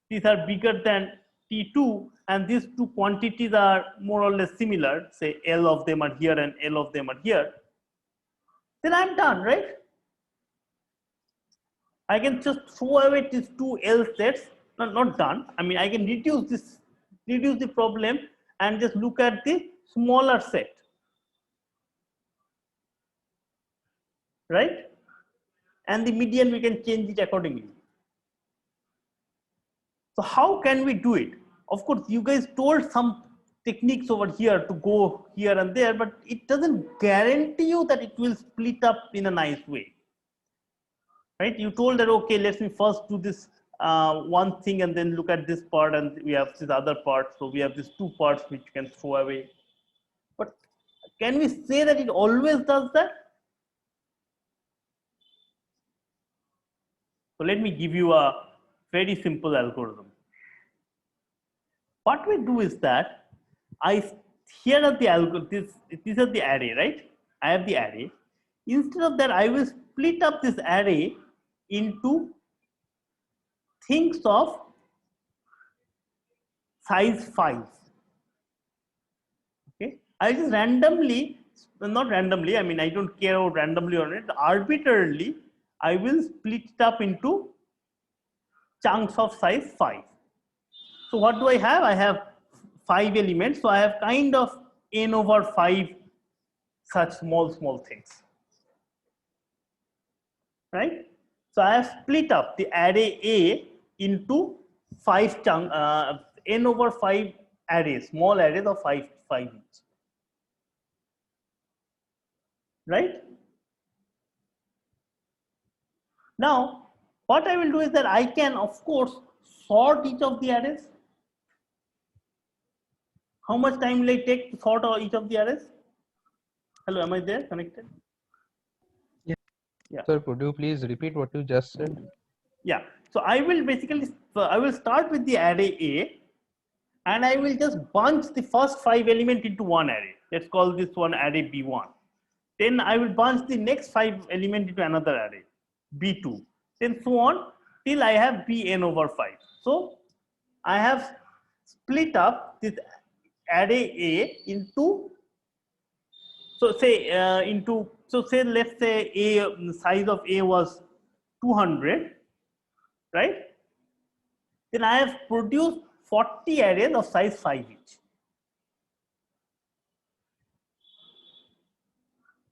these are bigger than T2, and these two quantities are more or less similar, say L of them are here and L of them are here, then I'm done, right? I can just throw away these two L sets, not done. I mean, I can reduce the problem and just look at the smaller set, right? And the median, we can change it accordingly. So how can we do it? Of course, you guys told some techniques over here to go here and there, but it doesn't guarantee you that it will split up in a nice way, right? You told that, okay, let me first do this one thing and then look at this part, and we have this other part. So we have these two parts which you can throw away. But can we say that it always does that? So let me give you a very simple algorithm. What we do is that here are the algorithm, these are the array, right? I have the array. Instead of that, I will split up this array into things of size 5. Okay, I just randomly, not randomly, I mean, I don't care about randomly or not, arbitrarily, I will split it up into chunks of size 5. So what do I have? I have 5 elements. So I have kind of n over 5 such small things, right? So I have split up the array A into 5 chunk, n over 5 arrays, small arrays of 5 each, right? Now, what I will do is that I can, of course, sort each of the arrays. How much time will it take to sort each of the arrays? Hello, am I there connected? Yeah. Sir, could you please repeat what you just said? Yeah. So I will basically, I will start with the array A, and I will just bunch the first 5 elements into one array. Let's call this one array B1. Then I will bunch the next 5 elements into another array, B2. Then so on till I have Bn over 5. So I have split up this array A into, so say say let's say A, the size of A was 200, right? Then I have produced 40 arrays of size 5 each.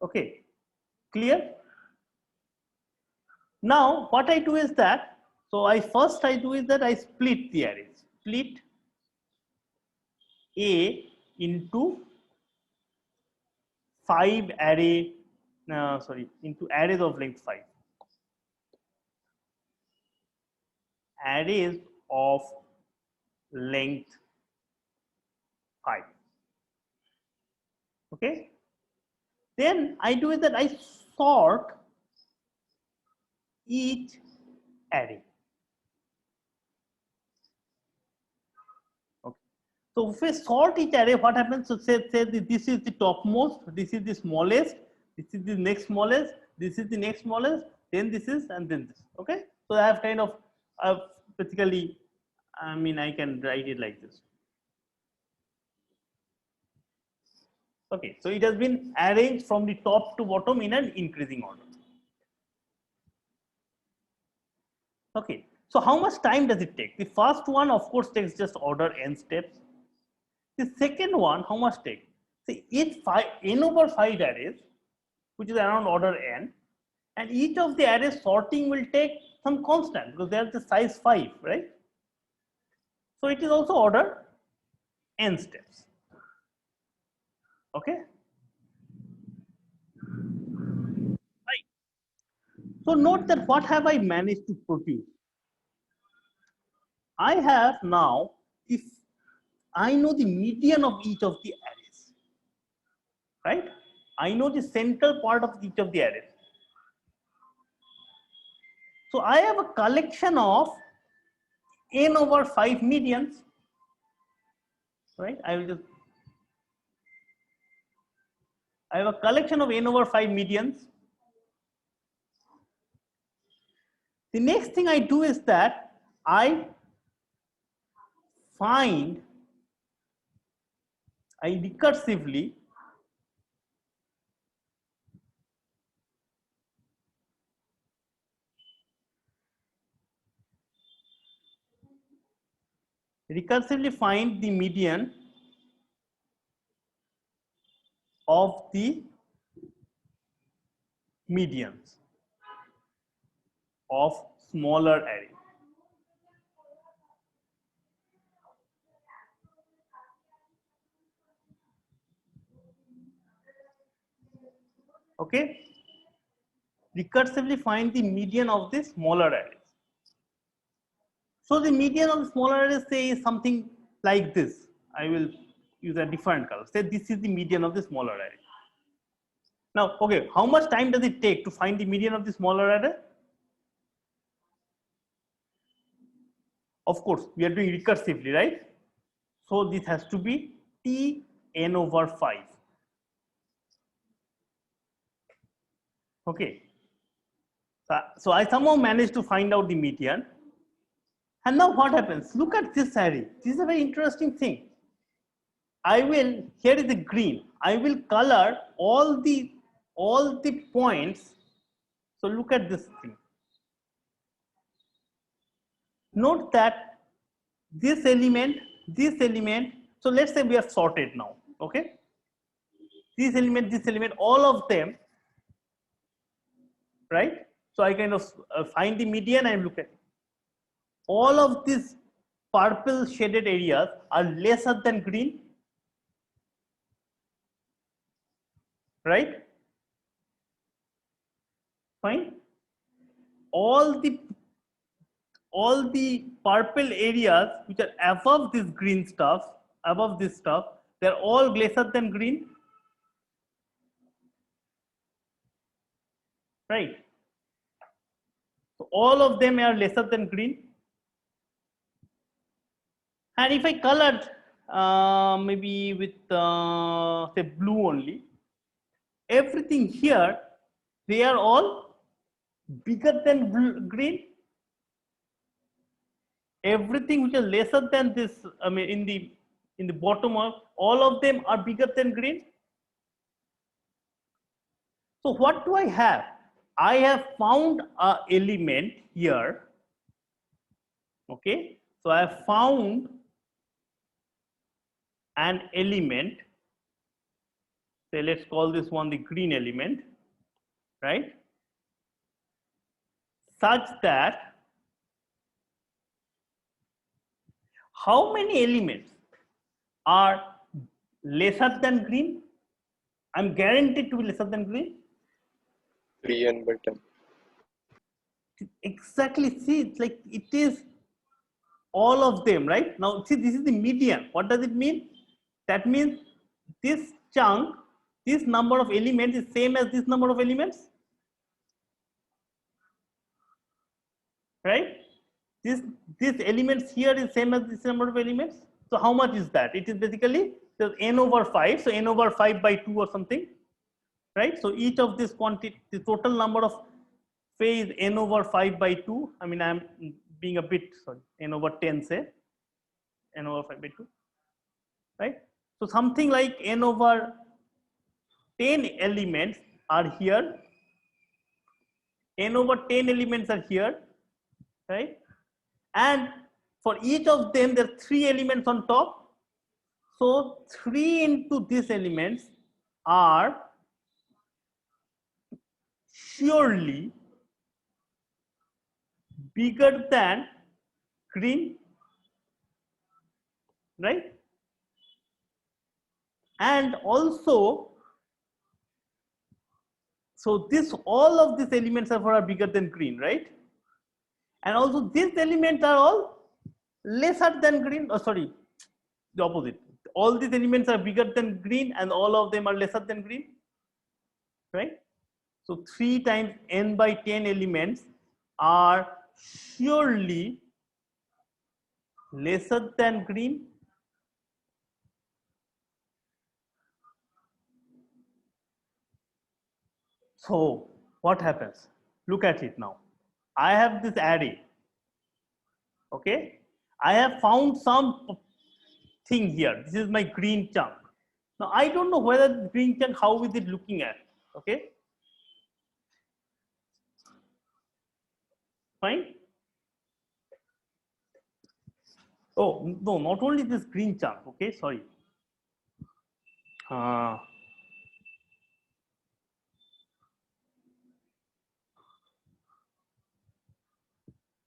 Okay, clear? Now what I do is that, so I do is that I split the arrays, split A into 5 array, into arrays of length 5. Arrays of length 5. Okay. Then I do is that I sort each array. Okay. So if we sort each array, what happens? So say this is the topmost, this is the smallest, this is the next smallest, this is the next smallest, then this is, and then this. Okay. So I have kind of basically, I mean, I can write it like this. Okay, so it has been arranged from the top to bottom in an increasing order. Okay, so how much time does it take? The first one, of course, takes just order n steps. The second one, how much take? See, each n over 5 arrays, which is around order n, and each of the arrays sorting will take some constant because they are the size 5, right? So it is also order n steps. Okay. Right. So note that what have I managed to produce? I have now, if I know the median of each of the arrays, right? I know the central part of each of the arrays. So I have a collection of n over 5 medians, right? I have a collection of n over 5 medians. The next thing I do is that I recursively find the median of the medians of smaller array. Okay, recursively find the median of the smaller arrays. So the median of the smaller arrays, say, is something like this. I will use a different color. Say this is the median of the smaller array. Now, okay, how much time does it take to find the median of the smaller array? Of course, we are doing recursively, right? So this has to be T n over 5. Okay. So I somehow managed to find out the median. And now what happens? Look at this array. This is a very interesting thing. Here is the green. I will color all the points. So look at this thing. Note that this element, so let's say we are sorted now, okay? This element, all of them, right? So I kind of find the median and look at it. All of these purple shaded areas are lesser than green, right? Fine. All the purple areas which are above this green stuff, above this stuff, they're all lesser than green, right? So all of them are lesser than green. And if I colored maybe with say blue only, everything here, they are all bigger than green. Everything which is lesser than this, I mean in the bottom of all of them are bigger than green. So what do I have? I have found an element here. Okay, so I have found an element. Say let's call this one the green element, right? Such that how many elements are lesser than green? I'm guaranteed to be lesser than green. 3n by 10. Exactly. See, it's like it is all of them, right? Now, see, this is the median. What does it mean? That means this chunk, this number of elements is same as this number of elements, right? This elements here is same as this number of elements. So how much is that? It is basically n over 5. So n over 5 by 2 or something, right? So each of this quantity, the total number of phase is n over 5 by 2. I mean, I'm being a bit, sorry, n over 10, say, n over 5 by 2, right? So something like n over 10 elements are here, n over 10 elements are here, right? And for each of them, there are 3 elements on top. So 3 into these elements are surely bigger than green, right? And also, so this, all of these elements are bigger than green, right? And also these elements are all lesser than green, oh sorry, the opposite. All these elements are bigger than green and all of them are lesser than green, right? So 3 times n by 10 elements are surely lesser than green. So what happens? Look at it now. I have this array. Okay, I have found some thing here. This is my green chunk. Now I don't know whether the green chunk, how is it looking at? Okay, fine. Oh no, not only this green chunk. Okay, sorry.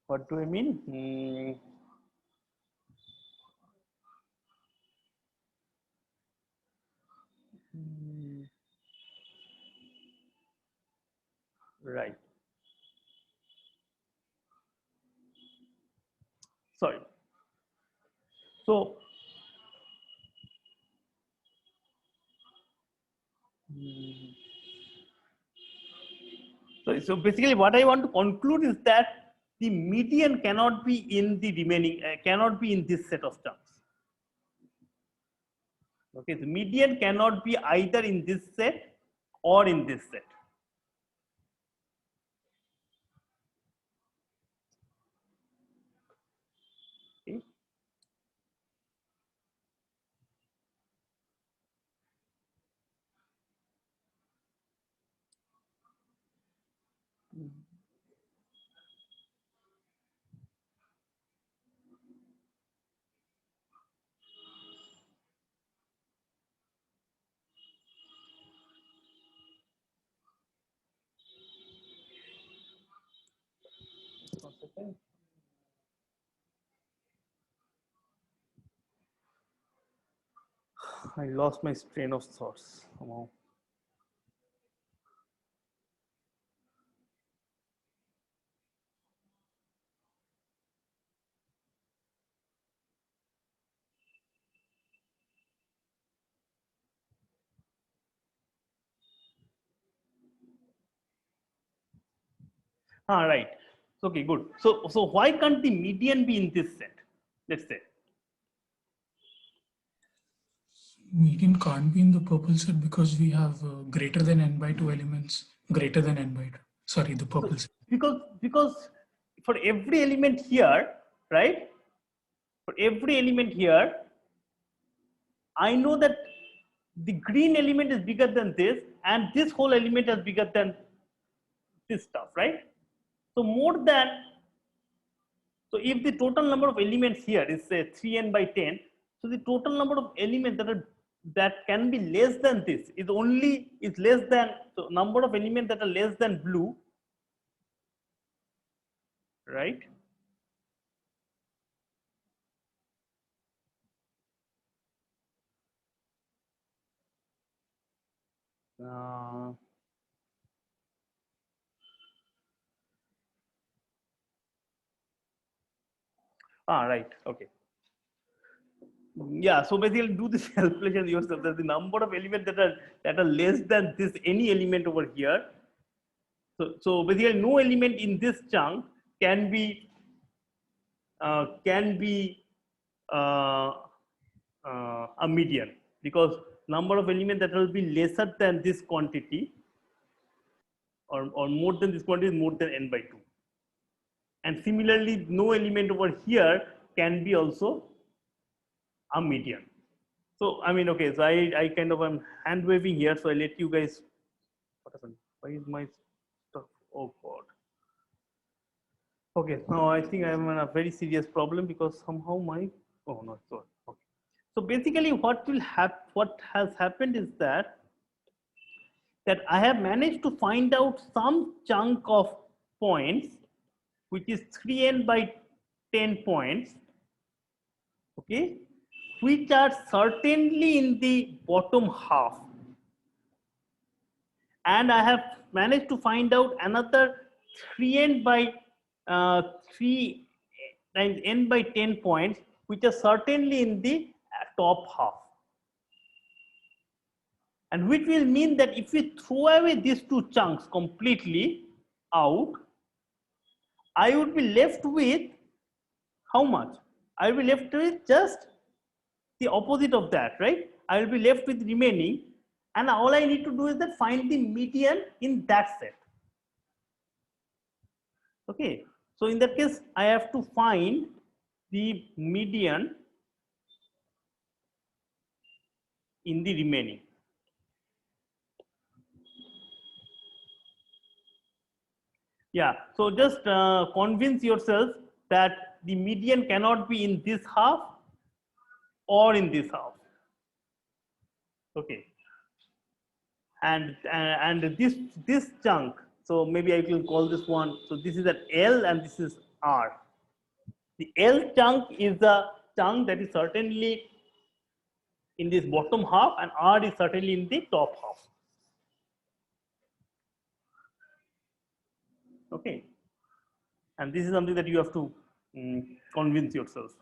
What do I mean? Right. Sorry. So, so basically what I want to conclude is that the median cannot be in the remaining, cannot be in this set of terms. Okay, the median cannot be either in this set or in this set. Okay. I lost my train of thoughts somehow. Right. Okay, good. So why can't the median be in this set? Let's say. Median can't be in the purple set because we have greater than n by 2 elements, greater than n by 2. Sorry, the purple set. Because for every element here, right? For every element here, I know that the green element is bigger than this, and this whole element is bigger than this stuff, right? So more than, so if the total number of elements here is say 3n by 10, so the total number of elements that can be less than this is less than, so number of elements that are less than blue, right? Right. Okay. Yeah. So basically, do this calculation yourself. That the number of elements that are less than this any element over here. So basically, no element in this chunk can be a median, because number of elements that will be lesser than this quantity or more than this quantity is more than n by 2. And similarly, no element over here can be also a median. So I mean, okay, so I kind of am hand waving here, so I let you guys. What happened? Why is my stuff? Oh God. Okay, now I think I'm in a very serious problem because somehow my no, sorry. Okay. So basically, what has happened is that I have managed to find out some chunk of points, which is 3n by 10 points, okay, which are certainly in the bottom half. And I have managed to find out another 3n by 3 times n by 10 points, which are certainly in the top half. And which will mean that if we throw away these two chunks completely out, I would be left with how much? I will be left with just the opposite of that, right? I will be left with remaining, and all I need to do is that find the median in that set. Okay, so in that case, I have to find the median in the remaining. Yeah, so just convince yourself that the median cannot be in this half or in this half. Okay, and this chunk. So maybe I will call this one. So this is an L and this is R. The L chunk is the chunk that is certainly in this bottom half, and R is certainly in the top half. Okay, and this is something that you have to convince yourself.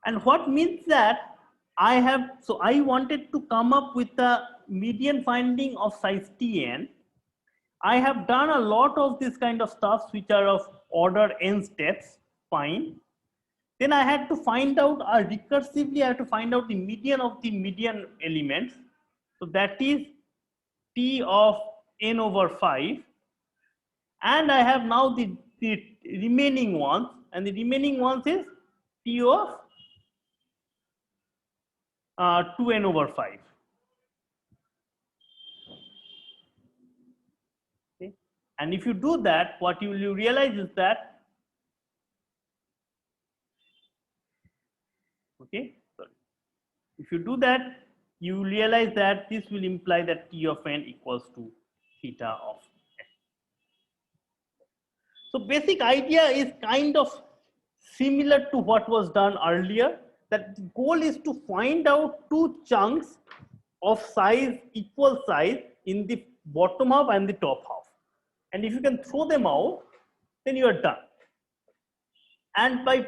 And what means that I wanted to come up with a median finding of size Tn. I have done a lot of this kind of stuff which are of order n steps, fine. Then I had to find out, recursively I had to find out the median of the median elements. So that is T of n over 5. And I have now the remaining ones, and the remaining ones is T of 2n over 5. Okay. And if you do that, what you will realize is that, okay, sorry. If you do that, you realize that this will imply that T of n equals to theta of n. So basic idea is kind of similar to what was done earlier, that the goal is to find out two chunks of size, equal size in the bottom half and the top half. And if you can throw them out, then you are done. And by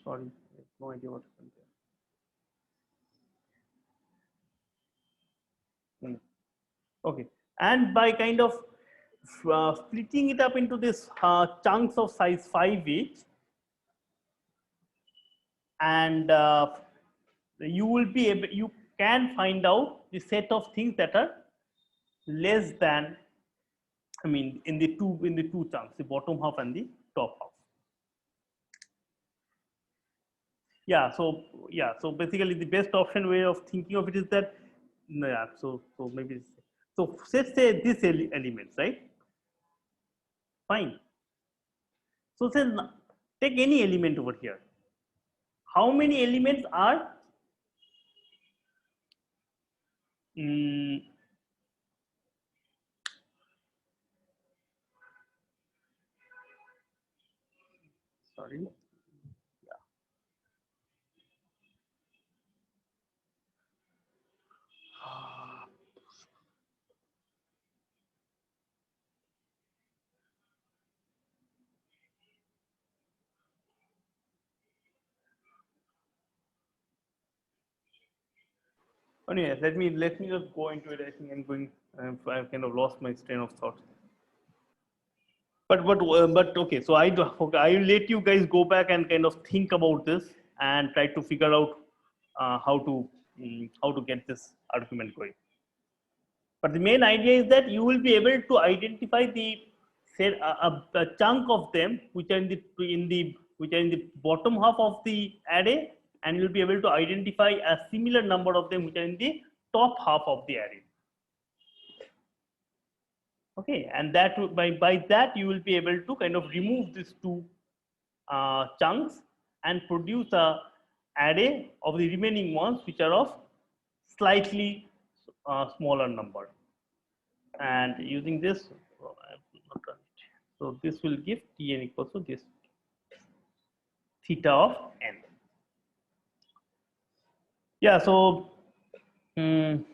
sorry, I have no idea what happened there. Okay, and by kind of splitting it up into this chunks of size 5 each, and you will be able, you can find out the set of things that are less than, I mean, in the two chunks, the bottom half and the top half. Yeah, so basically the best option way of thinking of it is that, yeah, so maybe, so let's say this elements, right? Fine. So say take any element over here. How many elements are sorry. Anyway, let me just go into it. I think I'm going. I've kind of lost my train of thought. But okay. So I will let you guys go back and kind of think about this and try to figure out how to get this argument going. But the main idea is that you will be able to identify the set a chunk of them which are in the bottom half of the array, and you'll be able to identify a similar number of them which are in the top half of the array. Okay, and that by that you will be able to kind of remove these two chunks and produce a array of the remaining ones which are of slightly smaller number. And using this, so this will give Tn equals to this theta of n. Yeah, so you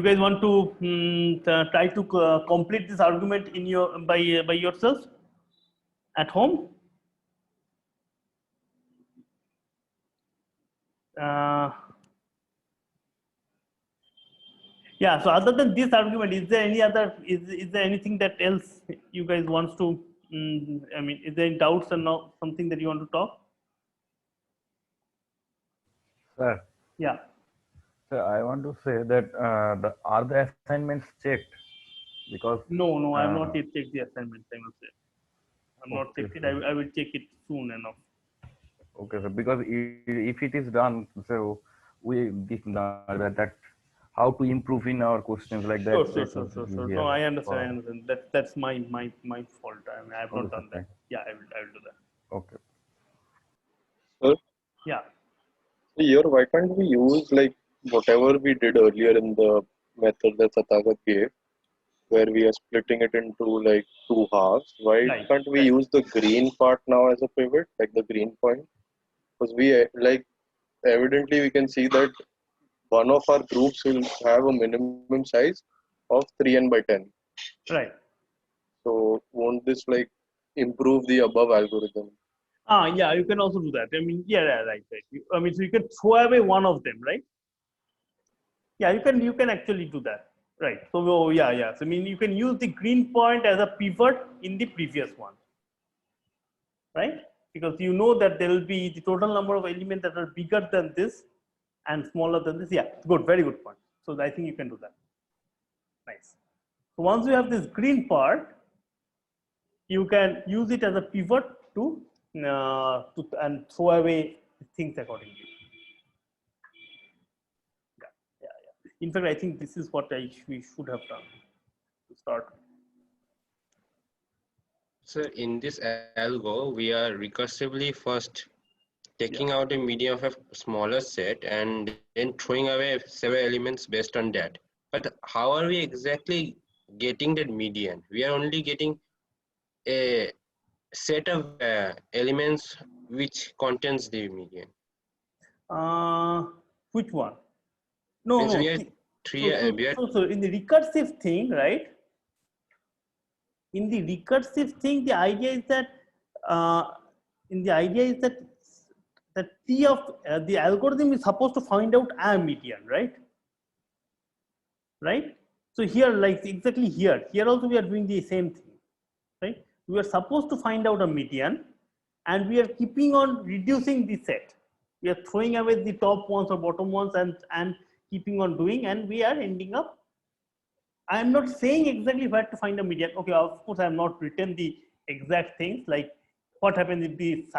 guys want to try to complete this argument in your by yourself at home. Yeah, so other than this argument, is there any other, is there anything that else you guys wants to, I mean, is there any doubts or no, something that you want to talk? Sir. Yeah. Sir, I want to say that are the assignments checked? Because no, I have not yet checked the assignments. I must say, I'm not checked it. I will check it soon enough. Okay, sir. Because if it is done, so we that how to improve in our questions like that. Sure. No, I understand. That's my fault. I mean, I have not done that. Yeah, I will do that. Okay. Sir? Yeah. Here, why can't we use like whatever we did earlier in the method that Sathagat gave, where we are splitting it into like two halves? Why can't we use the green part now as a pivot, like the green point? Because we like evidently we can see that one of our groups will have a minimum size of 3n by 10. Right. So won't this like improve the above algorithm? Yeah, you can also do that. I mean, yeah, right. I mean, so you can throw away one of them, right? Yeah, you can actually do that, right? So yeah. So I mean, you can use the green point as a pivot in the previous one, right? Because you know that there will be the total number of elements that are bigger than this and smaller than this. Yeah, good, very good point. So I think you can do that. Nice. So once you have this green part, you can use it as a pivot to and throw away things accordingly. Yeah. In fact, I think this is what we should have done to start. So in this algo, we are recursively first taking out a median of a smaller set and then throwing away several elements based on that. But how are we exactly getting that median? We are only getting a set of elements which contains the median. Which one? No. We are so in the recursive thing, right? In the recursive thing, the idea is that that T of the algorithm is supposed to find out a median, right? Right. So here, like exactly here also we are doing the same thing, right? We are supposed to find out a median, and we are keeping on reducing the set. We are throwing away the top ones or bottom ones and keeping on doing, and we are ending up. I am not saying exactly where to find a median. Okay, of course I have not written the exact things like what happens if if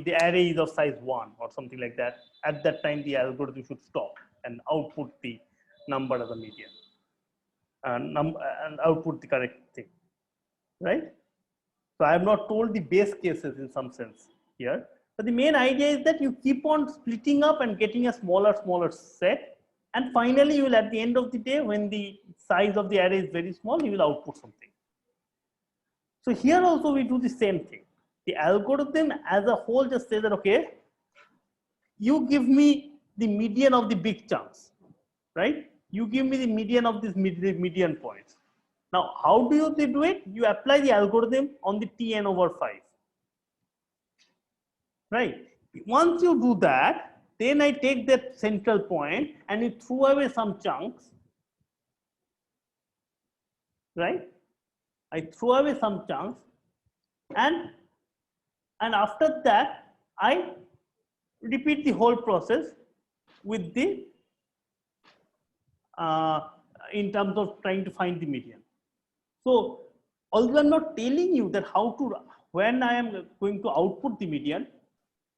the array is of size 1 or something like that. At that time, the algorithm should stop and output the number as a median and output the correct thing, right? So I have not told the base cases in some sense here, but the main idea is that you keep on splitting up and getting a smaller set, and finally you will, at the end of the day, when the size of the array is very small, you will output something. So here also we do the same thing. The algorithm as a whole just says that, okay, you give me the median of the big chunks, right? You give me the median of these median points. Now, how do they do it? You apply the algorithm on the Tn over 5, right? Once you do that, then I take that central point and you throw away some chunks, right? I throw away some chunks, and after that I repeat the whole process with the in terms of trying to find the median. So although I'm not telling you that how to, when I am going to output the median,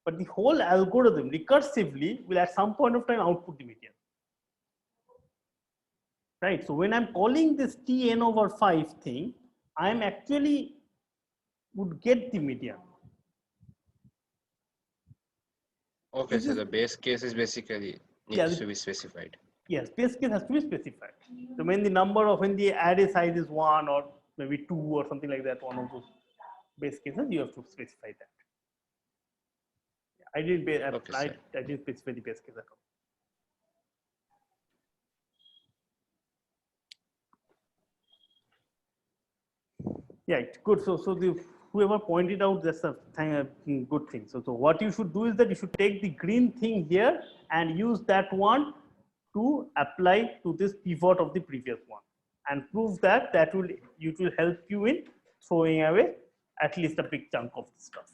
but the whole algorithm recursively will at some point of time output the median. Right. So when I'm calling this Tn/5 thing, I'm actually would get the median. Okay, so the base case is basically needs to be specified. Yes, base case has to be specified. So when the number of, when the array size is 1 or maybe 2 or something like that, one of those base cases, you have to specify that. I didn't I didn't specify the base case at all. Yeah, good. So whoever pointed out, that's a good thing. So what you should do is that you should take the green thing here and use that one to apply to this pivot of the previous one, and prove that it will help you in throwing away at least a big chunk of the stuff.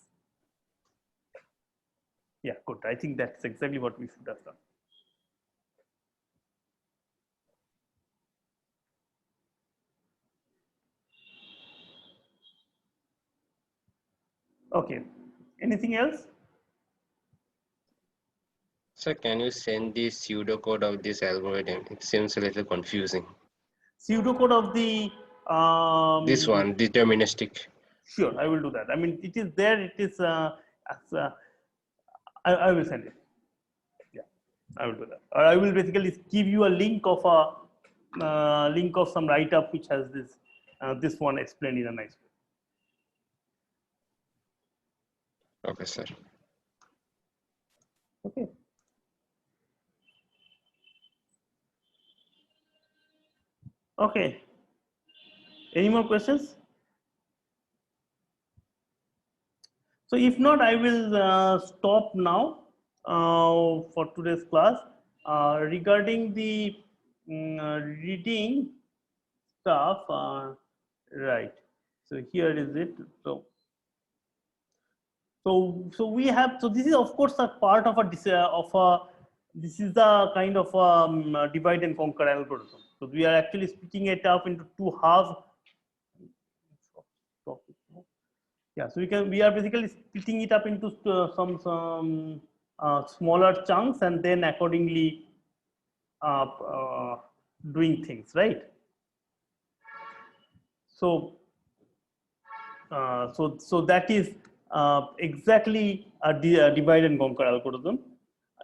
Yeah, good. I think that's exactly what we should have done. Okay. Anything else? So can you send the pseudocode of this algorithm? It seems a little confusing. Pseudocode of the this one, deterministic. Sure, I will do that. I mean, it is there. It is. I will send it. Yeah, I will do that. Or I will basically give you a link of some write-up which has this one explained in a nice way. Okay, sir. Okay. Okay. Any more questions? So if not, I will stop now for today's class. Regarding the reading stuff, right? So here is it. So we have. So this is of course a part of this is the kind of divide and conquer algorithm. So we are actually splitting it up into two halves. Yeah, so we are basically splitting it up into some smaller chunks, and then accordingly doing things, right? So so that is exactly a divide and conquer algorithm.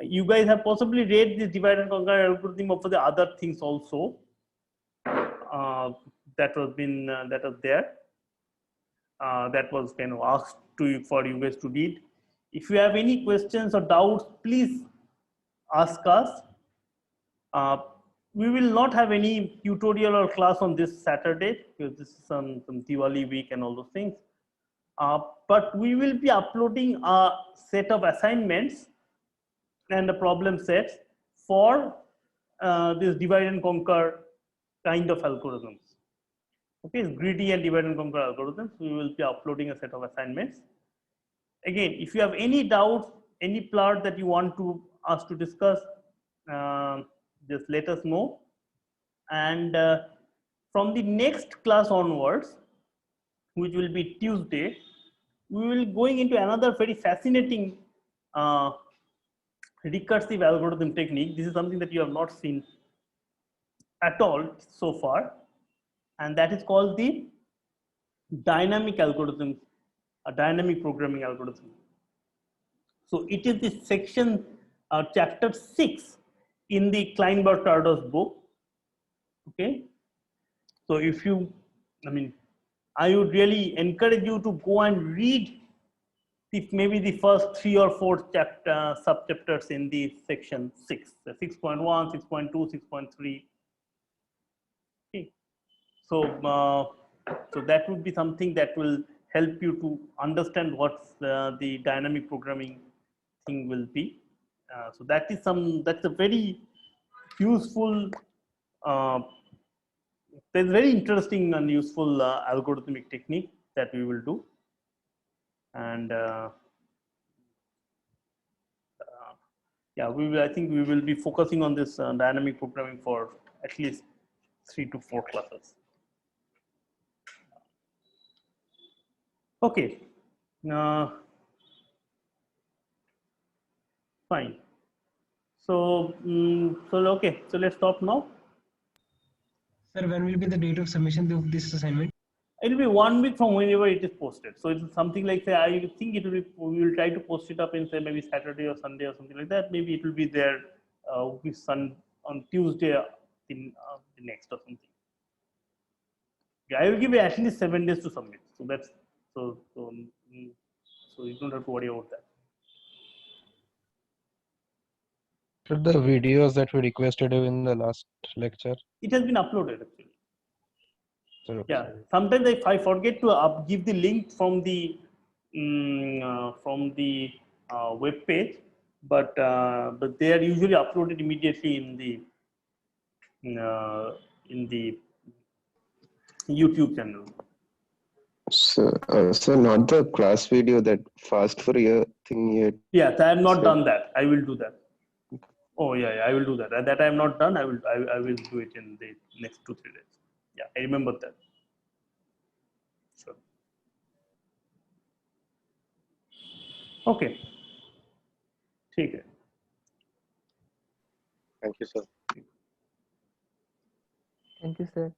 You guys have possibly read this divide and conquer algorithm of the other things also that was there. That was kind of asked for you guys to read. If you have any questions or doubts, please ask us. We will not have any tutorial or class on this Saturday because this is some Diwali week and all those things. But we will be uploading a set of assignments and the problem sets for this divide and conquer kind of algorithms. Okay, it's greedy and divide and conquer algorithms. We will be uploading a set of assignments. Again, if you have any doubts, any part that you want us to discuss, just let us know. And from the next class onwards, which will be Tuesday, we will going into another very fascinating recursive algorithm technique. This is something that you have not seen at all so far. And that is called the dynamic algorithm, a dynamic programming algorithm. So it is the section, chapter 6 in the Kleinberg-Tardos book. Okay. So if you, I would really encourage you to go and read maybe the first 3 or 4 sub-chapters in the section 6, 6.1, 6.2, 6.3. Okay. So, so that would be something that will help you to understand what the dynamic programming thing will be. So that's a very useful, there's very interesting and useful algorithmic technique that we will do. And yeah, I think we will be focusing on this dynamic programming for at least 3 to 4 classes. Okay. Fine. So, okay. So let's stop now. Sir, when will be the date of submission of this assignment? It will be 1 week from whenever it is posted. So it's something like, say, I think it will be, we will try to post it up in, say, maybe Saturday or Sunday or something like that. Maybe it will be there on Tuesday in the next or something. Yeah, I will give you at least 7 days to submit. So that's so you don't have to worry about that. So the videos that we requested you in the last lecture. It has been uploaded actually. Sir, Yeah, sometimes if I forget to give the link from the web page, but they are usually uploaded immediately in the YouTube channel. So not the class video, that fast Fourier thing yet. Yes, I have not So- done that. I will do that. Oh yeah, I will do that. That I have not done. I will do it in the next 2-3 days. Yeah, I remember that. Sure. Okay. ठीक है. Thank you, sir. Thank you, sir.